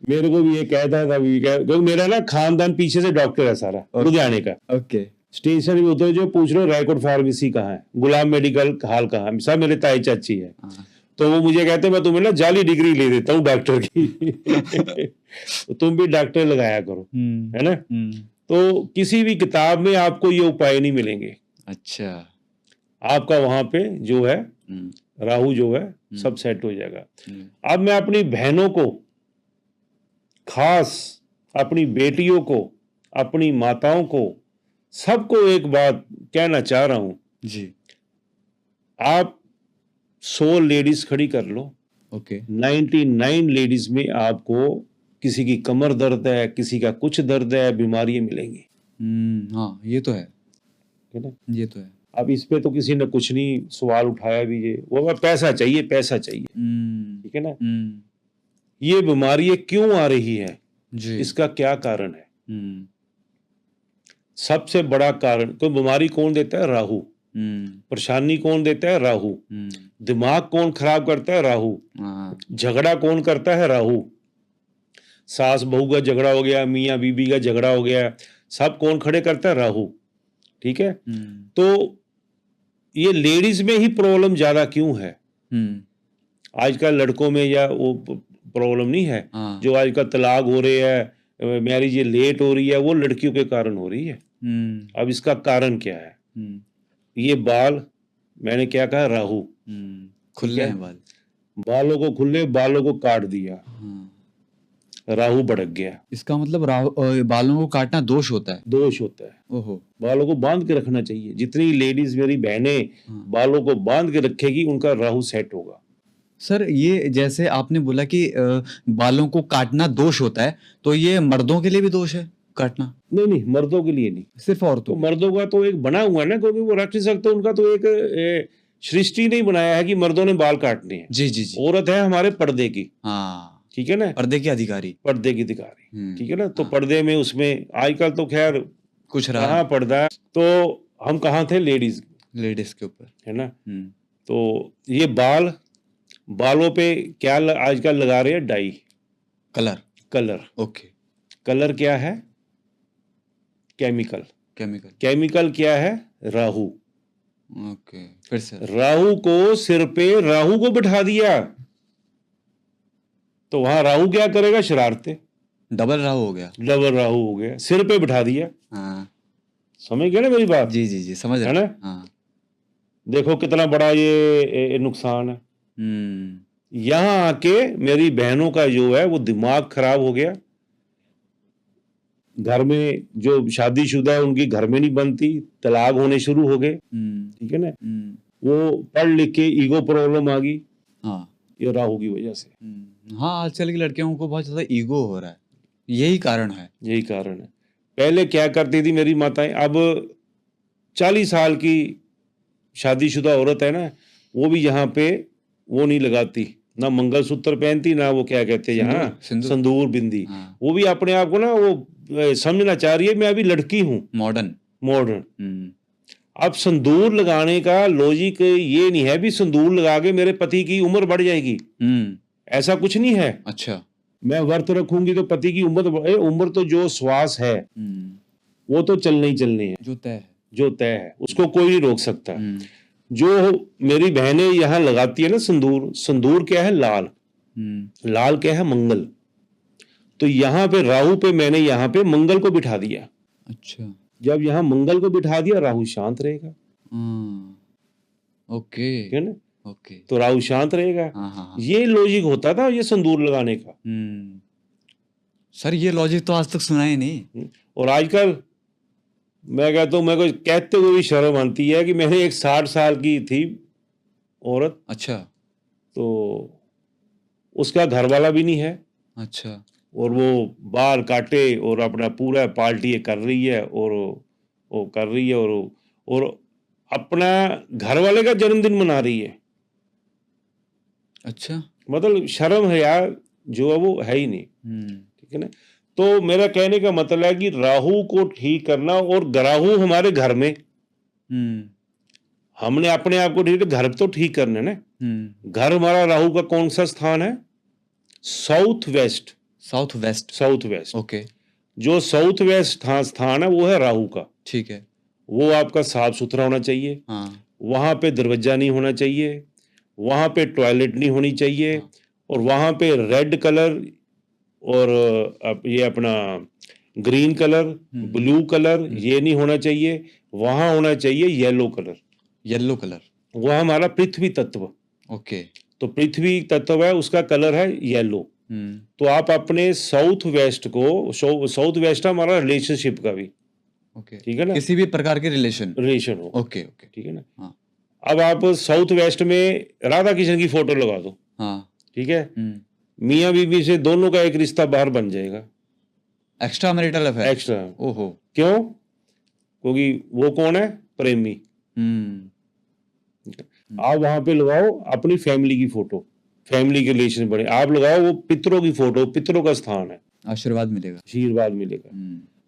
B: मेरे को भी ये कहता था, क्योंकि मेरा ना खानदान पीछे से डॉक्टर है सारा, लुधियाने का।
A: ओके।
B: स्टेशन भी उतरे जो पूछ लो रायकोट फार्मेसी कहाँ है, गुलाम मेडिकल हॉल कहाँ है, सब मेरे ताई चाची है। तो वो मुझे कहते हैं मैं तुम्हें ना जाली डिग्री ले देता हूँ डॉक्टर की। तो तुम भी डॉक्टर लगाया करो, है ना। तो किसी भी किताब में आपको ये उपाय नहीं मिलेंगे।
A: अच्छा।
B: आपका वहां पे जो है राहु जो है सब सेट हो जाएगा। अब मैं अपनी बहनों को, खास अपनी बेटियों को, अपनी माताओं को, सबको एक बात कहना चाह रहा हूं
A: जी।
B: आप 100 लेडीज खड़ी कर लो,
A: ओके।
B: 99 लेडीज में आपको किसी की कमर दर्द है, किसी का कुछ दर्द है, बीमारियां मिलेंगी।
A: हाँ, ये तो है
B: ना,
A: ये तो है।
B: अब इस पे तो किसी ने कुछ नहीं सवाल उठाया भी, ये वो पैसा चाहिए, पैसा चाहिए, ठीक है ना। ये बीमारियां क्यों आ रही है
A: जी।
B: इसका क्या कारण है? सबसे बड़ा कारण, कोई बीमारी कौन देता है? राहु। परेशानी कौन देता है? राहु। दिमाग कौन खराब करता है? राहु। झगड़ा कौन करता है? राहु। सास बहू का झगड़ा हो गया, मियाँ बीबी का झगड़ा हो गया, सब कौन खड़े करता है? राहु, ठीक है। तो ये लेडीज में ही प्रॉब्लम ज्यादा क्यों है? आजकल लड़कों में या वो प्रॉब्लम नहीं है। जो आजकल तलाक हो रहे हैं, मैरिज ये लेट हो रही है, वो लड़कियों के कारण हो रही है। अब इसका कारण क्या है? ये बाल, मैंने क्या कहा? राहु।
A: खुले हैं बाल,
B: बालों को खुले, बालों को काट दिया, राहु भड़क गया।
A: इसका मतलब बालों को काटना दोष होता है?
B: दोष होता है।
A: ओहो।
B: बालों को बांध के रखना चाहिए। जितनी लेडीज मेरी बहनें बालों को बांध के रखेगी, उनका राहु सेट होगा। सर,
A: ये जैसे आपने बोला कि बालों को काटना दोष होता है, तो ये मर्दों के लिए भी दोष है काटना?
B: नहीं नहीं, मर्दों के लिए नहीं,
A: सिर्फ औरतों।
B: तो मर्दों का तो एक बना हुआ है ना, क्योंकि वो रख नहीं सकते, उनका तो एक सृष्टि नहीं बनाया है कि मर्दों ने बाल काटने हैं।
A: जी जी जी।
B: औरत है हमारे पर्दे की,
A: हाँ,
B: ठीक है ना,
A: पर्दे की अधिकारी,
B: पर्दे की अधिकारी, ठीक है ना। तो पर्दे में, उसमें आजकल तो खैर
A: कुछ रहा
B: कहाँ पर्दा है। तो हम कहाँ थे? लेडीज
A: के ऊपर,
B: है ना। तो ये बालों पे क्या आजकल लगा रहे हैं? Die, colour.
A: ओके।
B: कलर क्या है? केमिकल। केमिकल क्या है? राहु।
A: ओके, फिर से
B: राहु को, सिर पे राहु को बिठा दिया, तो वहां राहु क्या करेगा? शरारते।
A: डबल राहु हो गया।
B: डबल राहु हो गया, सिर पे बिठा दिया।
A: हाँ
B: समझ गए ना मेरी बात?
A: जी जी जी, समझ
B: है
A: रहे
B: ना?
A: हैं। हाँ।
B: देखो कितना बड़ा ये नुकसान है। यहाँ आके मेरी बहनों का जो है वो दिमाग खराब हो गया। घर में जो शादीशुदा है उनकी घर में नहीं बनती, तलाक होने शुरू हो गए। ठीक है ना? वो पढ़ लिख के ईगो प्रॉब्लम आ गई।
A: हाँ
B: ये राहु की वजह से।
A: हाँ, आजकल की लड़कियों को बहुत ज्यादा ईगो हो रहा है, यही कारण है।
B: यही कारण है। पहले क्या करती थी मेरी माताएं, अब 40 साल की शादीशुदा औरत है ना, वो भी यहाँ पे वो नहीं लगाती, ना मंगलसूत्र पहनती, ना वो क्या कहते हैं यहाँ
A: सिंदूर।
B: संदूर बिंदी।
A: हाँ।
B: वो भी अपने आप को ना वो समझना चाह रही है मैं अभी लड़की हूँ,
A: मॉडर्न।
B: मॉडर्न। अब संदूर लगाने का लॉजिक ये नहीं है भी संदूर लगा के मेरे पति की उम्र बढ़ जाएगी, ऐसा कुछ नहीं है।
A: अच्छा।
B: मैं व्रत रखूंगी तो पति की उम्र तो जो श्वास है वो तो चलने ही चलने है,
A: जो तय है,
B: जो तय है उसको कोई नहीं रोक सकता। जो मेरी बहनें यहाँ लगाती है ना संदूर, संदूर क्या है? लाल। लाल क्या है? मंगल। तो यहाँ पे राहु पे मैंने यहाँ पे मंगल को बिठा दिया।
A: अच्छा।
B: जब यहाँ मंगल को बिठा दिया राहु शांत रहेगा।
A: ओके।
B: ठीक है ना?
A: ओके।
B: तो राहु शांत रहेगा।
A: हाँ।
B: ये लॉजिक होता था ये संदूर लगाने का।
A: सर ये लॉजिक तो आज तक सुना ही नहीं।
B: और आजकल मैं कहता हूँ, मेरे को कहते हुए भी शर्म आती है कि मैंने एक 60 साल की थी औरत।
A: अच्छा।
B: तो उसका घर वाला भी नहीं है।
A: अच्छा।
B: और वो बाल काटे और अपना पूरा पार्टी कर रही है, और वो कर रही है, और अपना घर वाले का जन्मदिन मना रही है।
A: अच्छा।
B: मतलब शर्म है यार, जो है वो है ही नहीं। ठीक है ना? तो मेरा कहने का मतलब है कि राहु को ठीक करना, और राहु हमारे घर में, हमने अपने आप को ठीक, घर तो ठीक करना है ना। घर हमारा राहु का कौन सा स्थान है? South west.
A: South west.
B: South west.
A: Okay.
B: जो साउथ वेस्ट स्थान है वो है राहु का।
A: ठीक है।
B: वो आपका साफ सुथरा होना चाहिए।
A: हाँ।
B: वहां पे दरवाजा नहीं होना चाहिए, वहां पे टॉयलेट नहीं होनी चाहिए।
A: हाँ।
B: और वहां पे रेड कलर और ये अपना ग्रीन कलर, ब्लू कलर ये नहीं होना चाहिए। वहां होना चाहिए येलो कलर।
A: Yellow colour.
B: वह हमारा पृथ्वी तत्व।
A: ओके।
B: तो पृथ्वी तत्व है, उसका कलर है येलो। तो आप अपने साउथ वेस्ट को, साउथ वेस्ट हमारा रिलेशनशिप का भी।
A: ओके।
B: ठीक है ना?
A: किसी भी प्रकार के रिलेशन
B: हो।
A: Okay okay.
B: ठीक है ना?
A: हाँ।
B: अब आप साउथ वेस्ट में राधा कृष्ण की फोटो लगा दो।
A: हाँ।
B: ठीक है? मियाँ बीवी से दोनों का एक रिश्ता बाहर बन जाएगा।
A: Extra marital affair.
B: एक्स्ट्रा।
A: ओहो।
B: क्यों? क्योंकि वो कौन है? प्रेमी। आप वहां पे लगाओ अपनी फैमिली की फोटो, फैमिली के रिलेशन बने। आप लगाओ वो पितरों की फोटो, पितरों का स्थान है,
A: आशीर्वाद मिलेगा।
B: आशीर्वाद मिलेगा।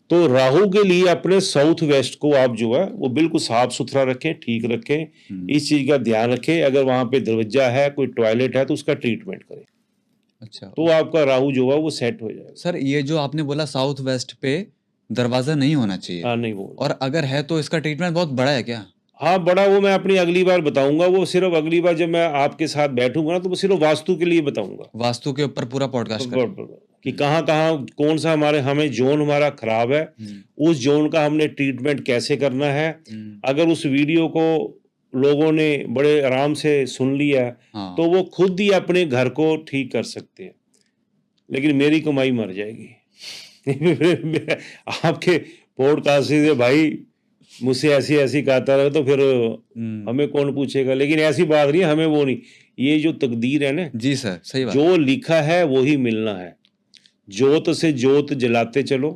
B: तो राहु के लिए अपने साउथ वेस्ट को आप जो है वो बिल्कुल साफ सुथरा रखें, ठीक रखें, इस चीज का ध्यान रखें। अगर वहां पे दरवाजा है, कोई टॉयलेट है, तो उसका ट्रीटमेंट करें।
A: अच्छा।
B: तो आपका राहु जो है वो सेट हो जाएगा।
A: सर ये जो आपने बोला साउथ वेस्ट पे दरवाजा नहीं होना चाहिए।
B: हाँ, नहीं बोल।
A: और अगर है तो इसका ट्रीटमेंट बहुत बड़ा है क्या?
B: हाँ बड़ा, वो मैं अपनी अगली बार बताऊंगा। वो सिर्फ अगली बार जब मैं आपके साथ बैठूंगा ना, तो वो सिर्फ वास्तु के लिए बताऊंगा।
A: वास्तु के ऊपर पूरा पॉडकास्ट
B: कि कहाँ कहाँ कौन सा हमें जोन हमारा खराब है, उस जोन का हमने ट्रीटमेंट कैसे करना है। अगर उस वीडियो को लोगों ने बड़े आराम से सुन लिया तो वो खुद ही अपने घर को ठीक कर सकते हैं, लेकिन मेरी कमाई मर जाएगी। आपके पॉडकास्ट से भाई मुझसे ऐसी ऐसी कहता रहे तो फिर हमें कौन पूछेगा। लेकिन ऐसी बात नहीं, हमें वो नहीं, ये जो तकदीर है ना।
A: जी सर, सही बात।
B: जो लिखा है वो ही मिलना है। जोत से जोत जलाते चलो।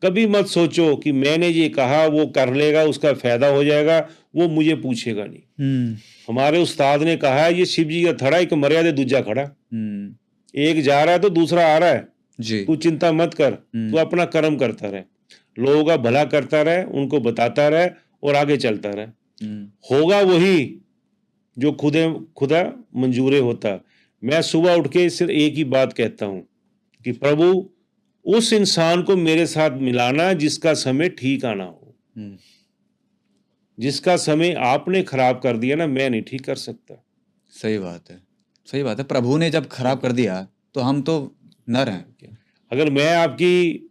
B: कभी मत सोचो कि मैंने ये कहा वो कर लेगा, उसका फायदा हो जाएगा, वो मुझे पूछेगा नहीं। हमारे उस्ताद ने कहा है ये शिव जी का थड़ा, एक मर्यादा दूजा खड़ा। एक जा रहा है तो दूसरा आ रहा है जी। तू चिंता मत कर, तू अपना कर्म करता रहे, लोगों का भला करता रहे, उनको बताता रहे और आगे चलता रहे। होगा वही जो खुदा मंजूरे होता। मैं सुबह उठ के सिर्फ एक ही बात कहता हूं कि प्रभु उस इंसान को मेरे साथ मिलाना जिसका समय ठीक आना हो। जिसका समय आपने खराब कर दिया ना, मैं नहीं ठीक कर सकता।
A: सही बात है, सही बात है। प्रभु ने जब खराब कर दिया तो हम तो नर हैं।
B: अगर मैं आपकी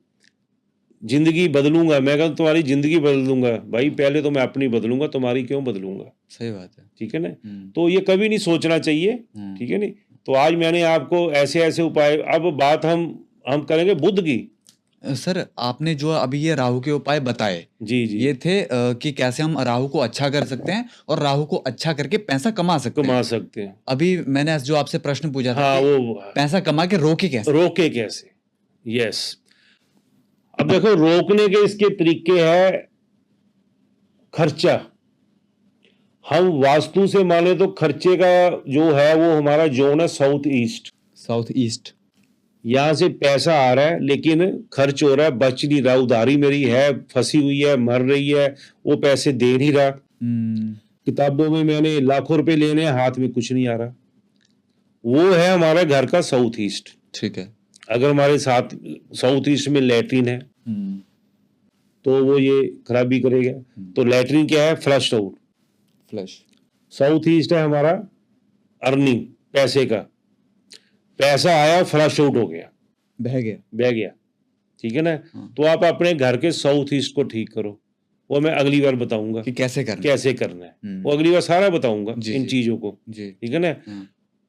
B: जिंदगी बदलूंगा, मैं कहूँ तुम्हारी जिंदगी बदल दूंगा, भाई पहले तो मैं अपनी बदलूंगा, तुम्हारी क्यों बदलूंगा?
A: सही बात है।
B: ठीक है ना? तो ये कभी नहीं सोचना चाहिए। ठीक है नहीं? तो आज मैंने आपको ऐसे ऐसे उपाय, अब बात हम करेंगे बुद्ध की।
A: सर आपने जो अभी ये राहु के उपाय बताए,
B: जी जी,
A: ये थे कि कैसे हम राहु को अच्छा कर सकते हैं और राहु को अच्छा करके पैसा कमा सकते हैं।
B: कमा सकते हैं।
A: अभी मैंने जो आपसे प्रश्न पूछा था
B: हाँ,
A: कि
B: वो
A: पैसा कमा के रोके कैसे?
B: रोके कैसे? यस, अब देखो रोकने के इसके तरीके हैं। खर्चा, हम वास्तु से माने तो खर्चे का जो है वो हमारा जोन है साउथ ईस्ट।
A: South east.
B: यहाँ से पैसा आ रहा है लेकिन खर्च हो रहा है, बच नहीं रहा, उधारी मेरी है, फंसी हुई है, मर रही है, वो पैसे दे नहीं रहा। किताबों में मैंने लाखों रुपए लेने हैं, हाथ में कुछ नहीं आ रहा। वो है हमारा घर का साउथ ईस्ट।
A: ठीक है।
B: अगर हमारे साथ साउथ ईस्ट में लैट्रिन है तो वो ये खराबी करेगा। तो लैट्रिन क्या है? Flush out.
A: Flush.
B: South east है हमारा अर्निंग, पैसे का। पैसा आया, फ्लश आउट हो गया,
A: बह गया।
B: बह गया। ठीक है ना? तो आप अपने घर के साउथ ईस्ट को ठीक करो। वो मैं अगली बार बताऊंगा
A: कि कैसे करना
B: कैसे करना है। वो अगली बार सारा बताऊंगा इन चीजों को।
A: जी।
B: ठीक है ना?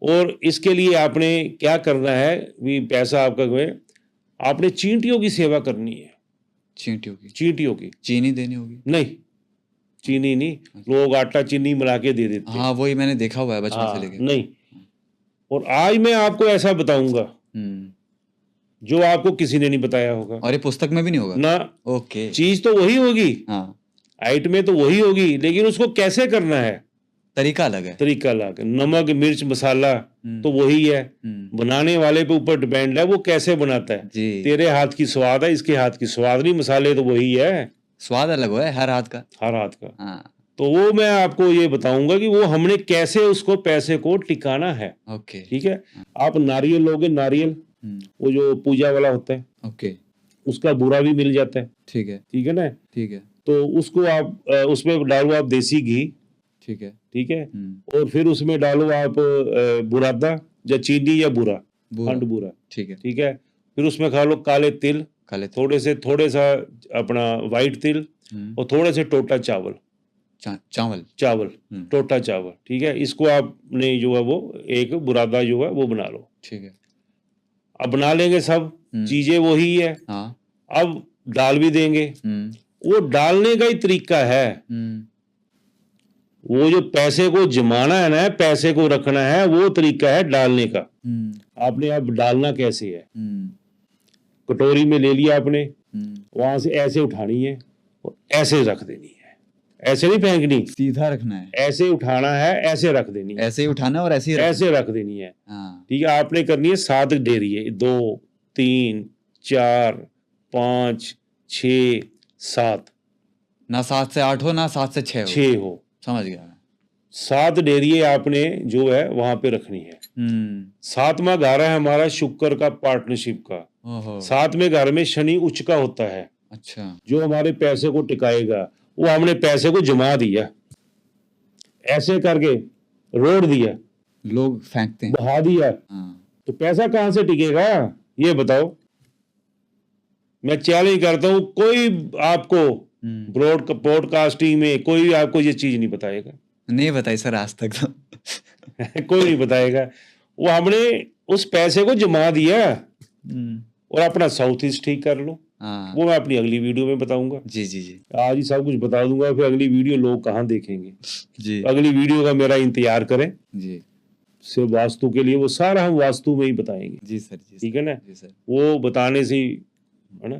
B: और इसके लिए आपने क्या करना है, भी पैसा आपका जो है, आपने चींटियों की सेवा करनी है।
A: चींटियों की?
B: चींटियों की
A: चीनी देनी होगी?
B: नहीं, चीनी नहीं, लोग आटा चीनी मिला के दे देते हैं।
A: हाँ, वही मैंने देखा हुआ है बचपन से
B: हाँ,
A: लेके।
B: नहीं। और आज मैं आपको ऐसा बताऊंगा जो आपको किसी ने नहीं बताया होगा।
A: और ये पुस्तक में भी नहीं होगा
B: ना?
A: ओके।
B: चीज तो वही होगी,
A: हाँ,
B: आइट में तो वही होगी, लेकिन उसको कैसे करना है,
A: तरीका अलग है।
B: तरीका अलग है। नमक मिर्च मसाला तो वही है, बनाने वाले पे ऊपर डिपेंड है वो कैसे बनाता है।
A: जी।
B: तेरे हाथ की स्वाद है, इसके हाथ की स्वाद नहीं, मसाले तो वही है।
A: स्वाद अलग है हर हाथ का।
B: हर हाथ का।
A: हाँ।
B: तो वो मैं आपको ये बताऊंगा कि वो हमने कैसे उसको पैसे को टिकाना है।
A: ओके।
B: ठीक है? आप नारियल लोगे, नारियल वो जो पूजा वाला होता है,
A: ओके,
B: उसका बुरा भी मिल जाता है।
A: ठीक है।
B: ठीक है ना?
A: ठीक है।
B: तो उसको आप उसमें डालो आप देसी घी।
A: ठीक है।
B: ठीक है? और फिर उसमें डालो आप बुरादा या चीनी या बुरा, खंड बुरा।
A: ठीक है।
B: ठीक है? फिर उसमें खा लो काले तिल, थोड़े सा अपना वाइट तिल, और थोड़े से टोटा चावल। चावल टोटा चावल। ठीक है? इसको आपने जो है वो एक बुरादा जो है वो बना लो।
A: ठीक है।
B: अब बना लेंगे सब चीजें वही है।
A: हाँ।
B: अब डाल भी देंगे। वो डालने का ही तरीका है। वो जो पैसे को जमाना है ना, पैसे को रखना है, वो तरीका है डालने का। आपने अब डालना कैसे है? कटोरी में ले लिया आपने, वहां से ऐसे उठानी है और ऐसे रख देनी है। ऐसे नहीं फेंकनी,
A: सीधा रखना है।
B: ऐसे उठाना है, ऐसे रख देनी है।
A: ऐसे ही उठाना और ऐसे
B: रख देनी है। ठीक है? आपने करनी है 7 डेरिए, 2 3 4 5 6 7।
A: ना 7 से 8 हो, ना 7 से 6 हो।
B: 6 हो।
A: समझ गया।
B: 7 डेरिए आपने जो है वहां पे रखनी है। 7वां घर है हमारा शुक्र का, पार्टनरशिप का। 7वें घर में शनि उच्च का होता है।
A: अच्छा। जो
B: हमारे पैसे को टिकाएगा। वो हमने पैसे को जमा दिया, ऐसे करके रोड दिया,
A: लोग फेंकते हैं,
B: बहा दिया। तो पैसा कहां से टिकेगा ये बताओ? मैं चैलेंज करता हूं, कोई आपको ब्रॉडकास्टिंग में कोई आपको ये चीज नहीं बताएगा। नहीं
A: बताई सर आज तक तो।
B: कोई नहीं बताएगा। वो हमने उस पैसे को जमा दिया और अपना साउथ ईस्ट ठीक कर लो। वो मैं अपनी अगली वीडियो में बताऊंगा।
A: जी जी जी।
B: आज ही सब कुछ बता दूंगा, फिर अगली वीडियो लोग कहाँ देखेंगे।
A: जी।
B: अगली वीडियो का मेरा इंतजार करें।
A: जी।
B: सिर्फ वास्तु के लिए, वो सारा हम वास्तु में ही बताएंगे।
A: जी सर। जी।
B: ठीक है ना?
A: जी सर।
B: वो बताने से है ना?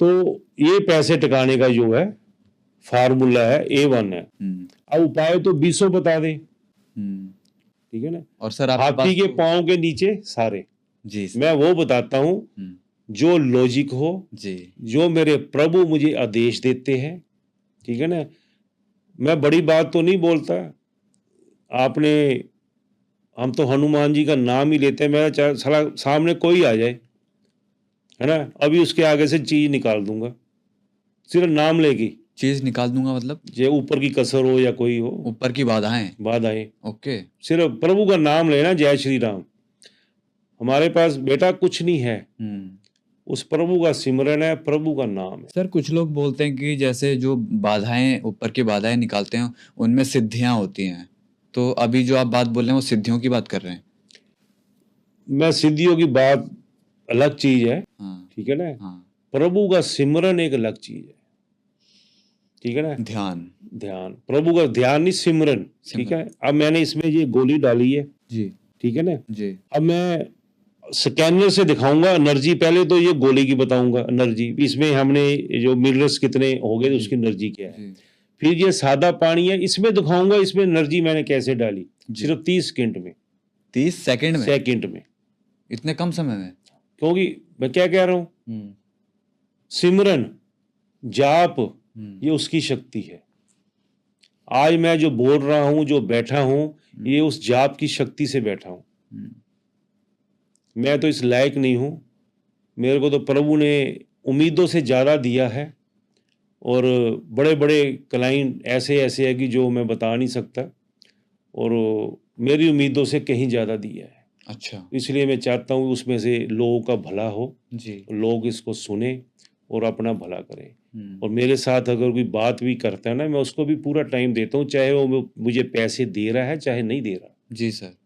B: तो ये पैसे टिकाने का जो है फार्मूला है, A1 है। अब उपाय तो 20 बता दें। ठीक है ना?
A: और सर
B: हाथी के पांव के नीचे सारे।
A: जी सर।
B: मैं वो बताता हूँ जो लॉजिक हो जी, जो मेरे प्रभु मुझे आदेश देते हैं। ठीक है ना? मैं बड़ी बात तो नहीं बोलता। आपने, हम तो हनुमान जी का नाम ही लेते हैं। मैं सामने कोई आ जाए, है ना, अभी उसके आगे से चीज निकाल दूंगा, सिर्फ नाम लेगी चीज निकाल दूंगा। मतलब ये ऊपर की कसर हो या कोई हो, ऊपर की बाधाएं। ओके, सिर्फ प्रभु का नाम लेना, जय श्री राम। हमारे पास बेटा कुछ नहीं है,
A: हम्म।
B: उस प्रभु का सिमरन है, प्रभु का नाम है।
A: सर कुछ लोग बोलते हैं कि जैसे जो बाधाएं ऊपर की बाधाएं निकालते हैं उनमें सिद्धियां होती हैं, तो अभी जो आप बात बोल रहे हैं वो सिद्धियों की बात कर रहे हैं।
B: मैं सिद्धियों की बात अलग चीज है,
A: हाँ
B: ठीक है ना।
A: हाँ।
B: प्रभु का सिमरन एक अलग चीज है, ठीक है ना।
A: ध्यान।
B: ध्यान, प्रभु का ध्यान नहीं, सिमरन, ठीक है। अब मैंने इसमें ये गोली डाली है,
A: जी
B: ठीक है ना।
A: जी
B: अब मैं स्कैनर से दिखाऊंगा एनर्जी, पहले तो ये गोली की बताऊंगा एनर्जी, इसमें हमने जो मिनरल्स कितने हो गए, उसकी एनर्जी क्या है।
A: जी
B: फिर ये सादा पानी है, इसमें दिखाऊंगा इसमें एनर्जी मैंने कैसे डाली,
A: जी।
B: सिर्फ 30 सेकंड में,
A: 30 सेकंड में?
B: सेकंड में,
A: इतने कम समय में?
B: क्योंकि मैं क्या कह रहा हूँ,
A: हम्म
B: सिमरन, जाप,
A: हम्म
B: ये उसकी शक्ति है। आज मैं जो बोल रहा हूँ, जो बैठा हूँ, ये उस जाप की शक्ति से बैठा हूँ।
A: हम्म।
B: मैं तो इस लायक नहीं हूँ, मेरे को तो प्रभु ने उम्मीदों से ज़्यादा दिया है, और बड़े बड़े क्लाइंट ऐसे ऐसे है कि जो मैं बता नहीं सकता, और मेरी उम्मीदों से कहीं ज़्यादा दिया है।
A: अच्छा
B: इसलिए मैं चाहता हूँ उसमें से लोगों का भला हो,
A: जी।
B: लोग इसको सुने और अपना भला करें।
A: हम्म
B: और मेरे साथ अगर कोई बात भी करता है ना, मैं उसको भी पूरा टाइम देता हूँ, चाहे वो मुझे पैसे दे रहा है चाहे नहीं दे रहा।
A: जी सर।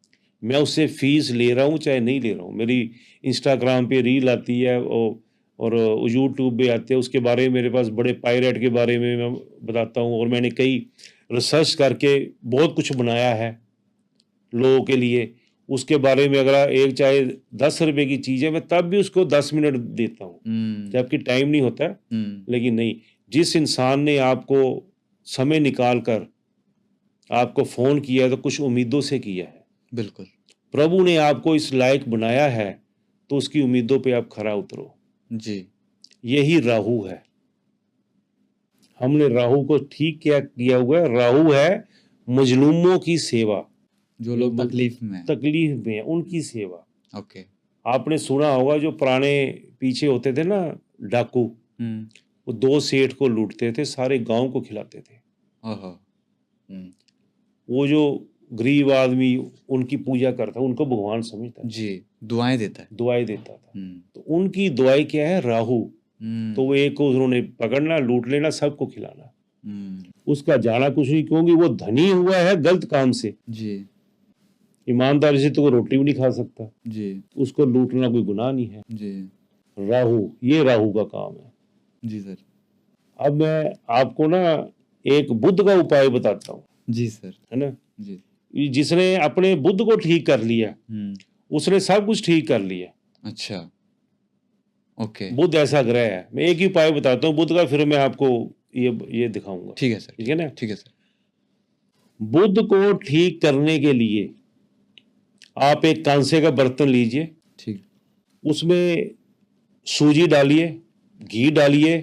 B: मैं उससे फीस ले रहा हूँ चाहे नहीं ले रहा हूँ। मेरी इंस्टाग्राम पे रील आती है और यूट्यूब पे आते हैं, उसके बारे में मेरे पास बड़े पायरेट के बारे में मैं बताता हूँ, और मैंने कई रिसर्च करके बहुत कुछ बनाया है लोगों के लिए। उसके बारे में अगर एक चाहे 10 रुपए की चीज़ है, मैं तब भी उसको 10 मिनट देता हूँ, जबकि टाइम नहीं होता है। लेकिन नहीं, जिस इंसान ने आपको समय निकाल कर आपको फ़ोन किया है तो कुछ उम्मीदों से किया है।
A: बिल्कुल।
B: प्रभु ने आपको इस लायक बनाया है, तो उसकी उम्मीदों पे आप खरा उतरो।
A: जी
B: यही राहु है। हमने राहु को ठीक किया हुआ है। राहु है मजलूमों की सेवा,
A: जो लोग तकलीफ में हैं।
B: तकलीफ में है, उनकी सेवा।
A: ओके।
B: आपने सुना होगा जो पुराने पीछे होते थे ना डाकू, वो 2 सेठ को लूटते थे, सारे गांव को खिलाते थे।
A: ओहो।
B: वो जो गरीब आदमी उनकी पूजा करता, उनको भगवान समझता,
A: जी दुआएं देता है।
B: दुआएं देता था। तो उनकी दुआएं क्या है, राहु। तो वो एक को उन्होंने पकड़ना, लूट लेना, सबको खिलाना, उसका जाना कुछ नहीं, क्योंकि वो धनी हुआ है गलत काम से।
A: जी
B: ईमानदारी से तो वो रोटी भी नहीं खा सकता,
A: जी
B: उसको लूटना कोई गुनाह नहीं है।
A: जी
B: राहु, ये राहु का काम है।
A: जी सर।
B: अब मैं आपको ना एक बुद्ध का उपाय बताता हूँ,
A: जी सर।
B: है ना।
A: जी।
B: जिसने अपने बुद्ध को ठीक कर लिया, उसने सब कुछ ठीक कर लिया।
A: अच्छा ओके।
B: बुद्ध ऐसा ग्रह है। मैं एक ही उपाय बताता हूँ बुद्ध का, फिर मैं आपको ये दिखाऊंगा।
A: ठीक है सर।
B: ठीक है ना।
A: ठीक है सर।
B: बुद्ध को ठीक करने के लिए आप एक कांसे का बर्तन लीजिए,
A: ठीक।
B: उसमें सूजी डालिए, घी डालिए,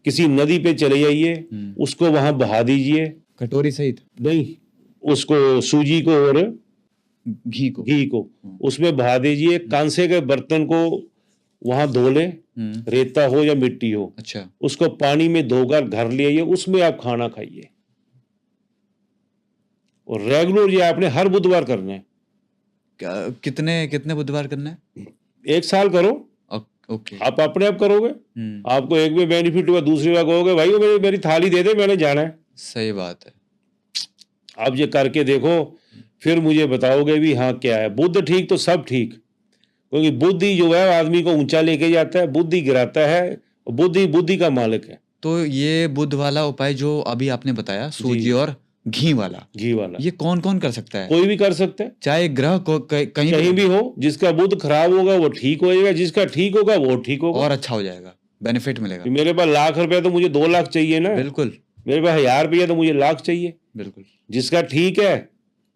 B: किसी नदी पे चले जाइए, उसको वहां बहा दीजिए।
A: कटोरी सहित?
B: नहीं, उसको सूजी को और
A: घी को
B: उसमें बहा दीजिए। कांसे के बर्तन को वहां धो लें, रेता हो या मिट्टी हो।
A: अच्छा।
B: उसको पानी में धोकर घर ले आइए, उसमें आप खाना खाइए। और रेगुलर ये आपने हर बुधवार करना है।
A: कितने कितने बुधवार करना है?
B: 1 साल करो।
A: ओके।
B: आप अपने आप करोगे, आपको एक में बेनिफिट हुआ, दूसरी बार कहोगे भाई वो मेरी थाली दे दे, मैंने जाना है।
A: सही बात है।
B: आप ये करके देखो, फिर मुझे बताओगे भी हाँ क्या है। बुद्ध ठीक तो सब ठीक, क्योंकि बुद्धि जो है आदमी को ऊंचा लेके जाता है, बुद्धि गिराता है, बुद्धि का मालिक है।
A: तो ये बुद्ध वाला उपाय जो अभी आपने बताया, सूजी और घी वाला, ये कौन कौन कर सकता है?
B: कोई भी कर सकता है,
A: चाहे ग्रह को कहीं
B: भी हो। जिसका बुद्ध खराब होगा वो ठीक हो जाएगा, जिसका ठीक होगा वो ठीक होगा,
A: और अच्छा हो जाएगा, बेनिफिट मिलेगा।
B: मेरे पास लाख रुपया तो मुझे 2 लाख चाहिए ना।
A: बिल्कुल।
B: मेरे पास 1000 रुपया तो मुझे लाख चाहिए।
A: बिल्कुल।
B: जिसका ठीक है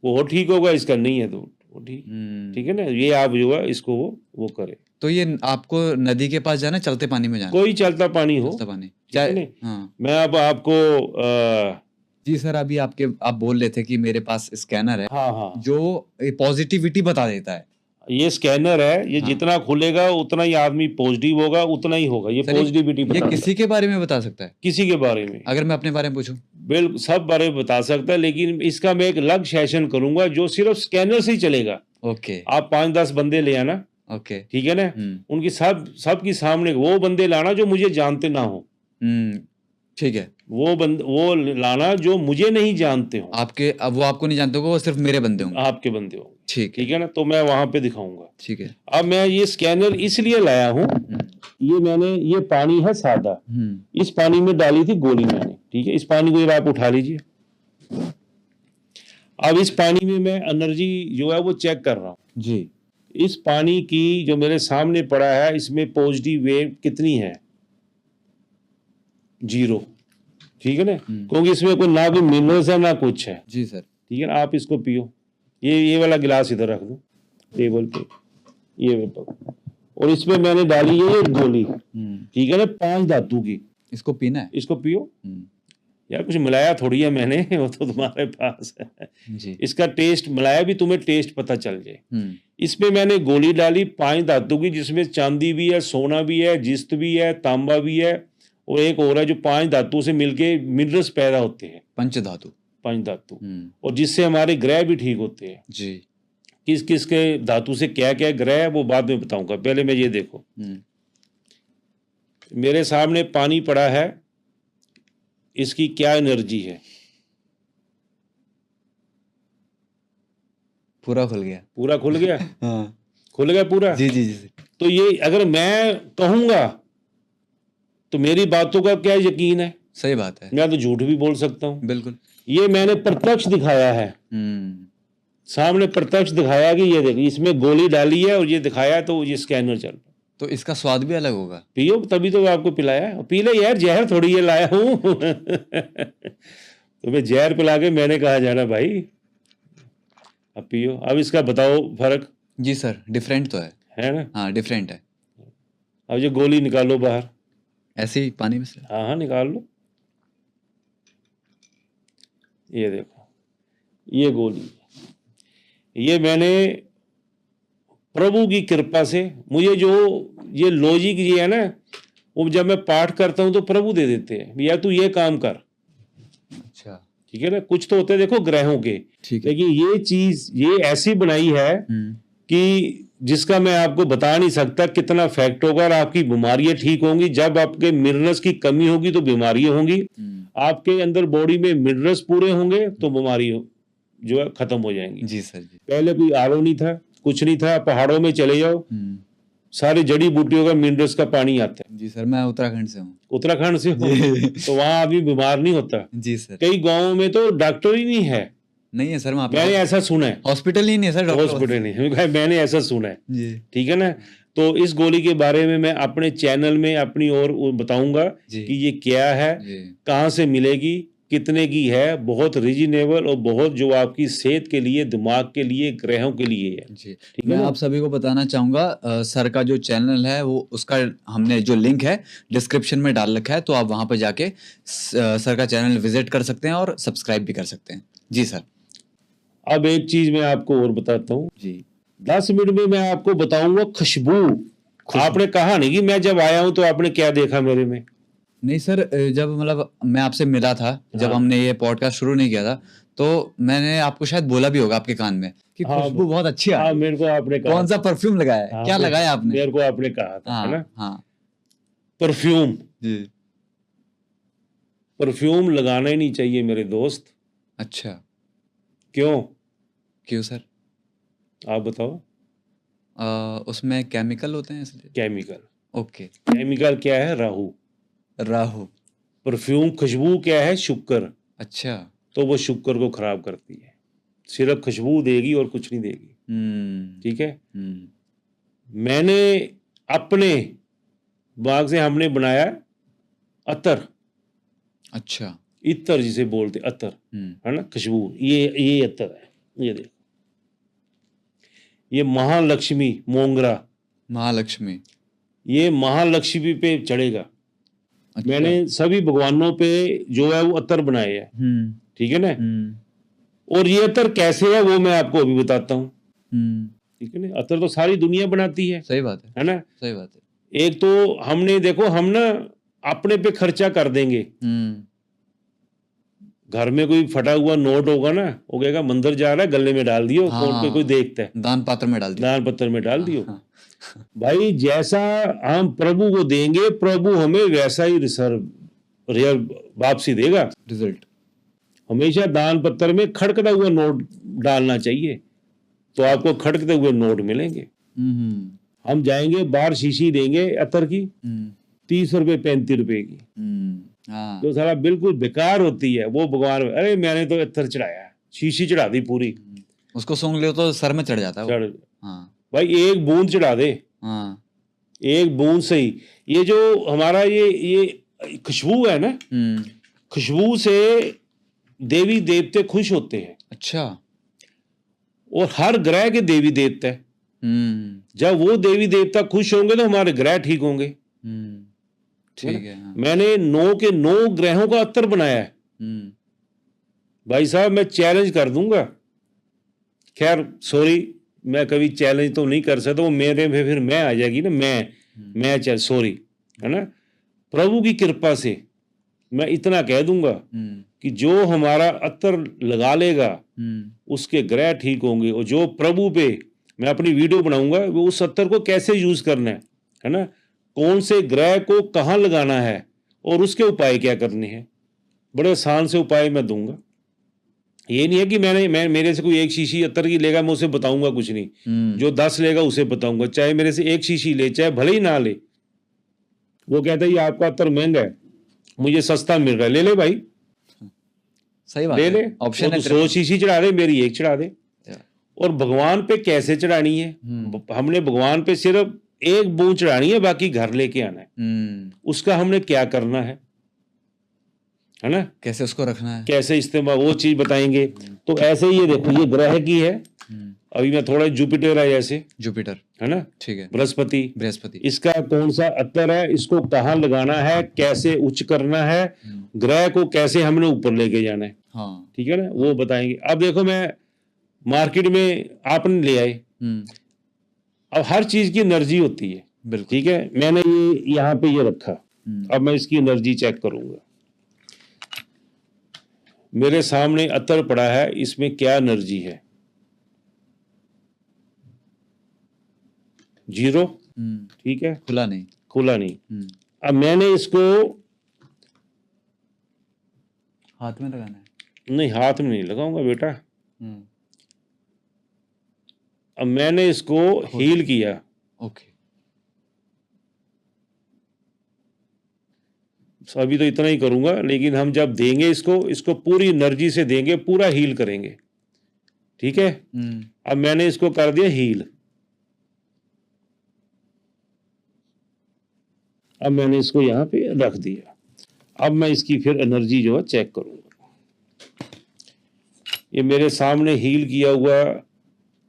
B: वो ठीक होगा, इसका नहीं है तो वो ठीक है ना। ये आप जो है इसको वो करे।
A: तो ये आपको नदी के पास जाना, चलते पानी में जाना?
B: कोई चलता पानी हो,
A: चलता पानी चाहे। हाँ।
B: मैं अब आपको
A: जी सर, अभी आप बोल रहे थे कि मेरे पास स्कैनर है।
B: हाँ,
A: जो पॉजिटिविटी बता देता है।
B: ये स्कैनर है, ये जितना खुलेगा उतना ही आदमी पॉजिटिव होगा, उतना ही होगा। ये पॉजिटिविटी
A: ये किसी के बारे में बता सकता है?
B: किसी के बारे में।
A: अगर मैं अपने बारे में पूछूं?
B: बिल्कुल सब बारे में बता सकता है, लेकिन इसका मैं एक अलग सेशन करूंगा जो सिर्फ स्कैनर से ही चलेगा।
A: ओके।
B: आप 5-10 बंदे ले आना।
A: ओके।
B: ठीक है ना, उनकी सबकी सामने वो बंदे लाना जो मुझे जानते ना हो,
A: ठीक है।
B: वो लाना जो मुझे नहीं जानते हो,
A: आपके अब वो आपको नहीं जानते होंगे, वो सिर्फ मेरे बंदे होंगे।
B: आपके बंदे होंगे,
A: ठीक है।
B: ठीक है ना, तो मैं वहां पे दिखाऊंगा।
A: ठीक है।
B: अब मैं ये स्कैनर इसलिए लाया हूँ, ये पानी है सादा, इस पानी में डाली थी गोली मैंने, ठीक है, इस पानी को आप उठा लीजिए। अब इस पानी में मैं एनर्जी जो है वो चेक कर रहा हूँ
A: जी।
B: इस पानी की जो मेरे सामने पड़ा है, इसमें पॉजिटिव वेव कितनी है? 0, ठीक है ना, क्योंकि इसमें कोई ना कोई मिनरल्स है ना कुछ है।
A: जी सर।
B: ठीक है ना, आप इसको पियो, ये वाला गिलास इधर रख दो टेबल पे, ये और इसमें मैंने डाली है ये गोली, ठीक है ना, 5 धातु की।
A: इसको पीना है?
B: इसको पियो यार, कुछ मिलाया थोड़ी है मैंने, वो तो तुम्हारे पास है
A: जी।
B: इसका टेस्ट मिलाया भी, तुम्हें टेस्ट पता चल जाए। इसमें मैंने गोली डाली 5 धातु की, जिसमें चांदी भी है, सोना भी है, जिस्त भी है, तांबा भी है, और एक और है जो 5 धातु से मिलके मिनरल्स पैदा होते हैं,
A: पंचधातु।
B: 5 धातु, और जिससे हमारे ग्रह भी ठीक होते हैं।
A: जी।
B: किस किस के धातु से क्या क्या ग्रह है वो बाद में बताऊंगा, पहले मैं ये देखो, मेरे सामने पानी पड़ा है, इसकी क्या एनर्जी है?
A: पूरा खुल गया।
B: पूरा खुल गया।
A: हाँ।
B: खुल गया पूरा।
A: जी जी जी।
B: तो ये अगर मैं कहूंगा तो मेरी बातों का क्या यकीन है?
A: सही बात है।
B: मैं तो झूठ भी बोल सकता हूँ।
A: बिल्कुल।
B: ये मैंने प्रत्यक्ष दिखाया है, सामने प्रत्यक्ष दिखाया कि ये देखिए इसमें गोली डाली है और ये दिखाया, तो ये स्कैनर चल रहा।
A: तो इसका स्वाद भी अलग होगा।
B: पियो, तभी तो आपको पिलाया। पी ले यार, जहर थोड़ी ये लाया हूँ तुम्हें जहर पिला के मैंने कहा जाना भाई, अब पियो। अब इसका बताओ फर्क।
A: जी सर, डिफरेंट तो
B: है ना?
A: हाँ, डिफरेंट है।
B: अब ये गोली निकालो बाहर,
A: ऐसे ही पानी में से।
B: हाँ हाँ निकाल लो। ये देखो, ये गोली, ये मैंने प्रभु की कृपा से, मुझे जो ये लॉजिक ये है ना, वो जब मैं पाठ करता हूँ तो प्रभु दे देते हैं, या तू ये काम कर।
A: अच्छा।
B: ठीक है ना, कुछ तो होते हैं देखो ग्रहों के, लेकिन ये चीज ये ऐसी बनाई है कि जिसका मैं आपको बता नहीं सकता कितना फैक्ट होगा, और आपकी बीमारियां ठीक होंगी। जब आपके मिनरल्स की कमी होगी तो बीमारियां होंगी, आपके अंदर बॉडी में मिनरल्स पूरे होंगे तो बीमारी जो है खत्म हो जाएंगी।
A: जी सर जी।
B: पहले कोई आरओ नहीं था, कुछ नहीं था, पहाड़ों में चले जाओ, सारी जड़ी बूटियों का मिनरल्स का पानी आता है।
A: जी सर, मैं उत्तराखंड से हूँ। उत्तराखंड
B: से हो तो वहां आदमी बीमार नहीं होता।
A: जी सर।
B: कई गांवों में तो डॉक्टर ही नहीं है।
A: नहीं है सर वहाँ पे,
B: मैंने ऐसा सुना है।
A: हॉस्पिटल ही नहीं है सर,
B: हॉस्पिटल नहीं है, मैंने ऐसा सुना है
A: जी।
B: ठीक है ना। तो इस गोली के बारे में मैं अपने चैनल में अपनी ओर बताऊंगा कि ये क्या है, कहाँ से मिलेगी, कितने की है, बहुत रीजनेबल और बहुत जो आपकी सेहत के लिए, दिमाग के लिए, ग्रहों के लिए है।
A: जी। मैं आप सभी को बताना चाहूँगा, सर का जो चैनल है वो उसका हमने जो लिंक है डिस्क्रिप्शन में डाल रखा है, तो आप वहाँ पर जाके सर का चैनल विजिट कर सकते हैं और सब्सक्राइब भी कर सकते हैं। जी सर।
B: अब एक चीज मैं आपको और बताता हूँ जी, 10 मिनट में मैं आपको बताऊंगा खुशबू। आपने कहा नहीं कि मैं जब आया हूँ तो आपने क्या देखा मेरे में?
A: नहीं सर, जब मतलब मैं आपसे मिला था, जब हमने ये पॉडकास्ट शुरू नहीं किया था, तो मैंने आपको शायद बोला भी होगा आपके कान में कि खुशबू बहुत अच्छी आ रही है।
B: मेरे को आपने कहा।
A: कौन सा परफ्यूम लगाया है? क्या लगाया आपने?
B: मेरे को आपने कहा था, है ना?
A: हाँ।
B: परफ्यूम
A: जी।
B: परफ्यूम लगाना ही नहीं चाहिए मेरे दोस्त।
A: अच्छा।
B: क्यों
A: सर?
B: आप बताओ।
A: उसमें केमिकल होते हैं इसलिए।
B: Chemical,
A: okay.
B: केमिकल क्या है? राहु। परफ्यूम खुशबू क्या है? शुक्र। अच्छा। तो वो शुक्र को खराब करती है, सिर्फ खुशबू देगी और कुछ नहीं देगी। ठीक है। मैंने अपने बाग से हमने बनाया अतर। अच्छा। इत्र जिसे बोलते अतर, है ना, खुशबू। ये अतर है, ये देखो, ये महालक्ष्मी मोंगरा। महालक्ष्मी, ये महालक्ष्मी पे चढ़ेगा। अच्छा। मैंने सभी भगवानों पे जो है वो अतर बनाए हैं। ठीक है ना। और ये अतर कैसे है वो मैं आपको अभी बताता हूँ। ठीक है ना। अतर तो सारी दुनिया बनाती है। सही बात है ना। सही बात है। एक तो हमने देखो, हम ना अपने पे खर्चा कर देंगे, घर में कोई फटा हुआ नोट होगा ना, वो कहेगा मंदिर जा रहा है, गले में डाल दियो,
A: हाँ,
B: कौन कोई देखता है,
A: दान पात्र में डाल दिया।
B: दान पत्र में डाल दियो।
A: हाँ,
B: भाई जैसा हम प्रभु को देंगे, प्रभु हमें वैसा ही रियल वापसी देगा।
A: रिजल्ट।
B: हमेशा दान पत्र में खड़कता हुआ नोट डालना चाहिए, तो आपको खड़कते हुए नोट मिलेंगे।
A: हम्म
B: हम जाएंगे बाहर शीशी देंगे अतर की,
A: हम्म
B: 30 रुपए 35 रुपए की,
A: हाँ,
B: जो सारा बिल्कुल बेकार होती है, वो भगवान, अरे मैंने तो अतर चढ़ाया, शीशी चढ़ा दी पूरी,
A: उसको सूंघ लो तो सर में चढ़ जाता है वो।
B: चढ़।
A: हाँ
B: भाई एक बूंद चढ़ा दे,
A: हाँ।
B: एक बूंद से ही, ये जो हमारा ये खुशबू है ना, खुशबू से देवी देवते खुश होते हैं,
A: अच्छा।
B: और हर ग्रह के देवी देवता है। जब वो देवी देवता खुश होंगे तो हमारे ग्रह ठीक होंगे।
A: ठीक है। हाँ।
B: मैंने 9 के 9 ग्रहों का अत्तर बनाया है भाई साहब, मैं चैलेंज कर दूंगा। खैर सॉरी, मैं कभी चैलेंज तो नहीं कर सकता, वो मेरे में फिर मैं आ जाएगी ना, मैं चल सॉरी, है ना। प्रभु की कृपा से मैं इतना कह दूंगा कि जो हमारा अत्तर लगा लेगा उसके ग्रह ठीक होंगे, और जो प्रभु पे मैं अपनी वीडियो बनाऊंगा वो उस अत्तर को कैसे यूज करना है ना, कौन से ग्रह को कहाँ लगाना है और उसके उपाय क्या करने हैं, बड़े आसान से उपाय मैं दूंगा। ये नहीं है कि मैं मेरे से कोई एक शीशी अत्तर की लेगा, मैं उसे बताऊंगा कुछ नहीं, जो 10 लेगा उसे बताऊंगा, चाहे मेरे से एक शीशी ले चाहे भले ही ना ले। वो कहता है ये आपका अत्तर महंगा है, मुझे सस्ता मिल रहा है, ले ले भाई,
A: सही बात
B: ले
A: है।
B: ले,
A: ऑप्शन है।
B: 100 शीशी चढ़ा दे, मेरी एक चढ़ा दे। और भगवान पे कैसे चढ़ानी है, हमने भगवान पे सिर्फ एक बूंद चढ़ानी है, बाकी घर लेके आना है। उसका हमने क्या करना है ना, कैसे
A: उसको रखना है,
B: कैसे इस्तेमाल, वो चीज बताएंगे। तो ऐसे ही ये देखो, ये ग्रह की है, अभी मैं थोड़ा जुपिटर है, जैसे
A: जुपिटर,
B: है ना,
A: ठीक है,
B: बृहस्पति, इसका कौन सा अत्तर है, इसको कहाँ लगाना है, कैसे उच्च करना है, ग्रह को कैसे हमने ऊपर लेके जाना है,
A: हाँ,
B: ठीक है ना, वो बताएंगे। अब देखो, मैं मार्केट में आपने ले आए, अब हर चीज की एनर्जी होती है,
A: बिल्कुल,
B: ठीक है, मैंने ये यहाँ पे ये रखा, अब मैं इसकी एनर्जी चेक करूंगा। मेरे सामने अत्तर पड़ा है, इसमें क्या एनर्जी है, 0, ठीक है, खुला नहीं। अब मैंने इसको
A: हाथ में लगाना है,
B: नहीं, हाथ में नहीं लगाऊंगा बेटा। अब मैंने इसको हील किया,
A: ओके,
B: अभी तो इतना ही करूंगा, लेकिन हम जब देंगे इसको पूरी एनर्जी से देंगे, पूरा हील करेंगे, ठीक है। अब मैंने इसको कर दिया हील, अब मैंने इसको यहाँ पे रख दिया। अब मैं इसकी फिर एनर्जी जो है चेक करूंगा। ये मेरे सामने हील किया हुआ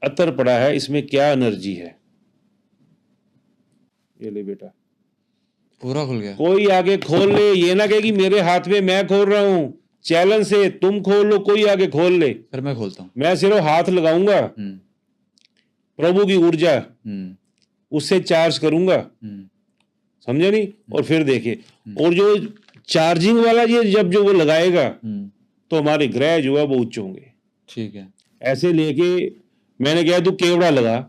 B: अत्तर पड़ा है, इसमें क्या एनर्जी है, ये ले बेटा,
A: पूरा खुल गया।
B: कोई आगे खोल ले, ये ना कहे कि मेरे हाथ में मैं खोल रहा हूं, चैलेंज से तुम खोल लो, कोई आगे खोल ले,
A: फिर मैं खोलता हूं।
B: मैं सिर्फ हाथ लगाऊंगा, प्रभु की ऊर्जा उससे चार्ज करूंगा, समझे नहीं, और फिर देखिए, और जो चार्जिंग वाला ये जब जो वो लगाएगा तो हमारे ग्रह जो है वो उच्च होंगे,
A: ठीक है।
B: ऐसे लेके मैंने कहा तू केवड़ा लगा,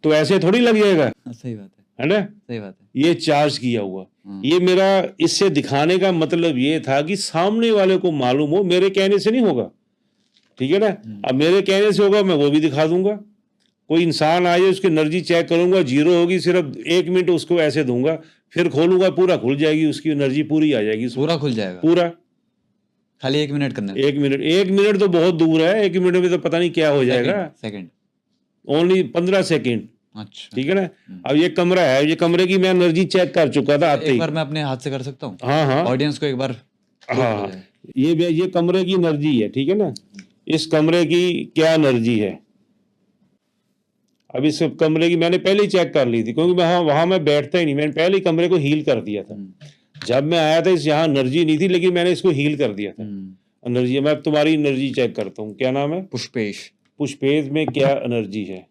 B: तो ऐसे थोड़ी लग जाएगा,
A: सही बात
B: है ना,
A: सही बात है।
B: ये चार्ज किया हुआ, ये मेरा इससे दिखाने का मतलब ये था कि सामने वाले को मालूम हो, मेरे कहने से नहीं होगा, ठीक है ना। अब मेरे कहने से होगा, मैं वो भी दिखा दूंगा। कोई इंसान आए, उसकी एनर्जी चेक करूंगा, 0 होगी, सिर्फ 1 मिनट उसको ऐसे दूंगा, फिर खोलूंगा, पूरा खुल जाएगी, उसकी एनर्जी पूरी आ जाएगी,
A: पूरा खुल जाएगा,
B: पूरा,
A: खाली 1 मिनट करना है।
B: 1 मिनट तो बहुत दूर है, 1 मिनट में तो पता नहीं क्या हो जाएगा,
A: सेकंड,
B: ओनली 15 सेकेंड,
A: अच्छा,
B: ठीक है ना। अब ये कमरा है, ये कमरे की मैं एनर्जी चेक कर चुका था आते ही।
A: एक बार मैं अपने हाथ से कर सकता हूँ?
B: हाँ,
A: ऑडियंस को एक बार,
B: हाँ, ये कमरे की एनर्जी है, ठीक है ना, इस कमरे की क्या एनर्जी है। अब इस कमरे की मैंने पहले ही चेक कर ली थी, क्योंकि वहां मैं बैठता ही नहीं, मैंने पहले ही कमरे को हील कर दिया था। जब मैं आया था, इस यहाँ एनर्जी नहीं थी, लेकिन मैंने इसको हील कर दिया था, एनर्जी। मैं तुम्हारी एनर्जी चेक करता हूँ, क्या नाम है? पुष्पेश में क्या एनर्जी है?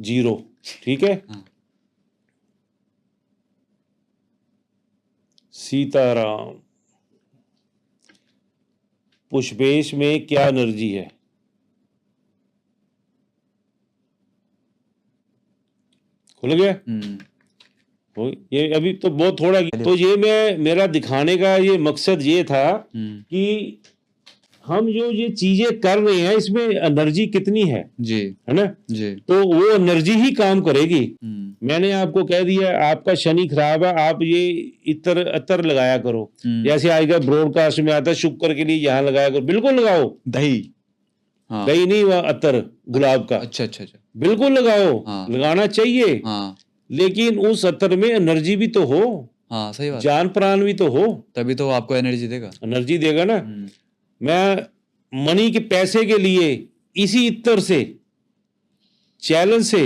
B: 0, ठीक है। सीताराम, पुष्पेश में क्या एनर्जी है? खुल गया? ये अभी तो बहुत थोड़ा, तो ये मेरा दिखाने का ये मकसद ये था कि हम जो ये चीजें कर रहे हैं इसमें एनर्जी कितनी है ना जी। तो वो एनर्जी ही काम करेगी। मैंने आपको कह दिया आपका शनि खराब है, आप ये इतर अतर लगाया करो। जैसे आज का ब्रॉडकास्ट में आता है शुक्र के लिए यहाँ लगाया करो, बिल्कुल लगाओ। दही दही नहीं, वह अतर गुलाब का। अच्छा अच्छा अच्छा, बिल्कुल लगाओ। लगाना चाहिए। लेकिन उस अतर में एनर्जी भी तो हो। हाँ सही बात, जान प्राण भी तो हो, तभी तो आपको एनर्जी देगा। एनर्जी देगा ना। मैं मनी के पैसे के लिए इसी इत्र से, चैलेंज से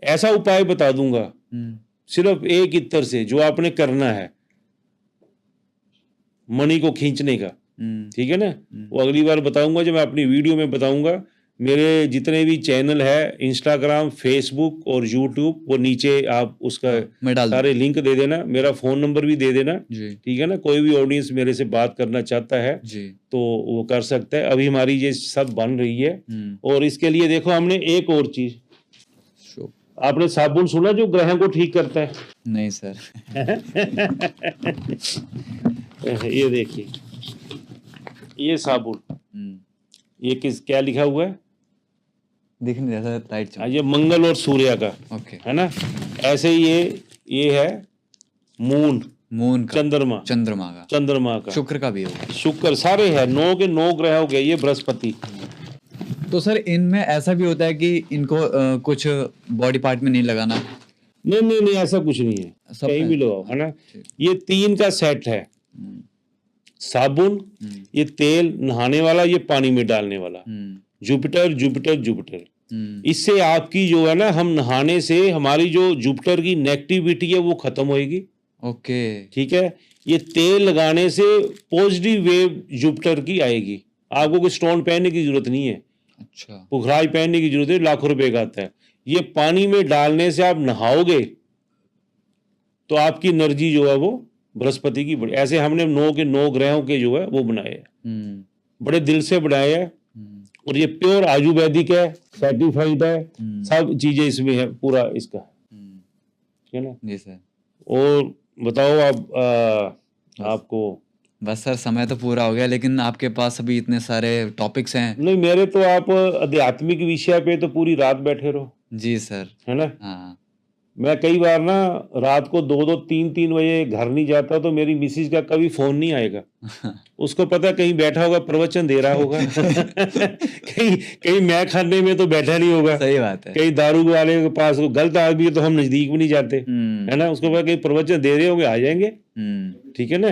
B: ऐसा उपाय बता दूंगा, सिर्फ एक इत्र से, जो आपने करना है मनी को खींचने का। ठीक है ना? वो अगली बार बताऊंगा, जब मैं अपनी वीडियो में बताऊंगा। मेरे जितने भी चैनल है, इंस्टाग्राम, फेसबुक और यूट्यूब, वो नीचे आप उसका सारे लिंक दे देना, मेरा फोन नंबर भी दे देना। ठीक है ना? कोई भी ऑडियंस मेरे से बात करना चाहता है तो वो कर सकता है। अभी हमारी ये सब बन रही है। और इसके लिए देखो हमने एक और चीज, आपने साबुन सुना जो ग्रहों को ठीक करता है? नहीं सर। ये देखिए, ये साबुन, ये क्या लिखा हुआ है? दिख नहीं रहा लाइट। ये मंगल और सूर्य का, ओके, है ना? ऐसे ही ये है मून का, चंद्रमा का, शुक्र का भी होगा। शुक्र सारे है, 9 के 9 ग्रह हो गए। ये बृहस्पति। तो सर इनमें ऐसा भी होता है कि इनको कुछ बॉडी पार्ट में नहीं लगाना? नहीं, ऐसा कुछ नहीं है, कहीं भी लगाओ, है ना? ये 3 का सेट है, साबुन, ये तेल नहाने वाला, ये पानी में डालने वाला। जुपिटर। इससे आपकी जो है ना, हम नहाने से हमारी जो जुपिटर की नेगेटिविटी है वो खत्म होएगी। ओके, ठीक है। ये तेल लगाने से पॉजिटिव वेव जुपिटर की आएगी। आपको कोई स्टोन पहनने की जरूरत नहीं है। अच्छा, पुखराज पहनने की जरूरत है, लाखों रुपए का आता है। ये पानी में डालने से आप नहाओगे तो आपकी एनर्जी जो है वो बृहस्पति की बड़ी। ऐसे हमने 9 के 9 ग्रहों के जो है वो बनाए हैं, बड़े दिल से बनाए हैं। और ये प्योर आयुर्वेदिक है, सर्टिफाइड है, सब चीजें इसमें है, पूरा इसका, है ना जी सर। और बताओ आप आपको। बस सर समय तो पूरा हो गया, लेकिन आपके पास अभी इतने सारे टॉपिक्स हैं। नहीं, मेरे तो आप आध्यात्मिक विषय पे तो पूरी रात बैठे रहो। जी सर, है ना? हाँ, मैं कई बार ना रात को 2-2, 3-3 बजे घर नहीं जाता तो मेरी मिसिज का कभी फोन नहीं आएगा। उसको पता कहीं बैठा होगा, प्रवचन दे रहा होगा। कहीं मैं खाने में तो बैठा नहीं होगा। सही बात है। कहीं दारू वाले के पास गलत आदमी है तो हम नजदीक भी नहीं जाते, है ना? उसको पता कहीं प्रवचन दे रहे होंगे, आ जाएंगे। ठीक है ना?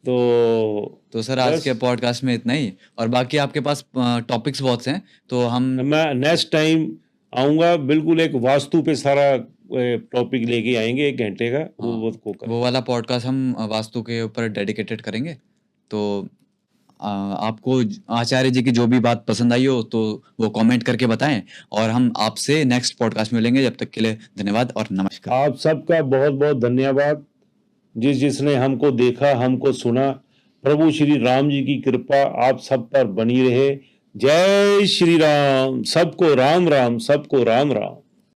B: तो सर आज के पॉडकास्ट में इतना ही, और बाकी आपके पास टॉपिक्स बहुत हैं, तो मैं नेक्स्ट टाइम आऊंगा, बिल्कुल एक वास्तु पे सारा टॉपिक लेके आएंगे, 1 घंटे का। वो वाला पॉडकास्ट हम वास्तु के ऊपर डेडिकेटेड करेंगे। तो आपको आचार्य जी की जो भी बात पसंद आई हो तो वो कमेंट करके बताएं, और हम आपसे नेक्स्ट पॉडकास्ट में मिलेंगे। जब तक के लिए धन्यवाद और नमस्कार। आप सबका बहुत बहुत धन्यवाद, जिसने हमको देखा, हमको सुना। प्रभु श्री राम जी की कृपा आप सब पर बनी रहे। जय श्री राम। सबको राम राम, सबको राम राम।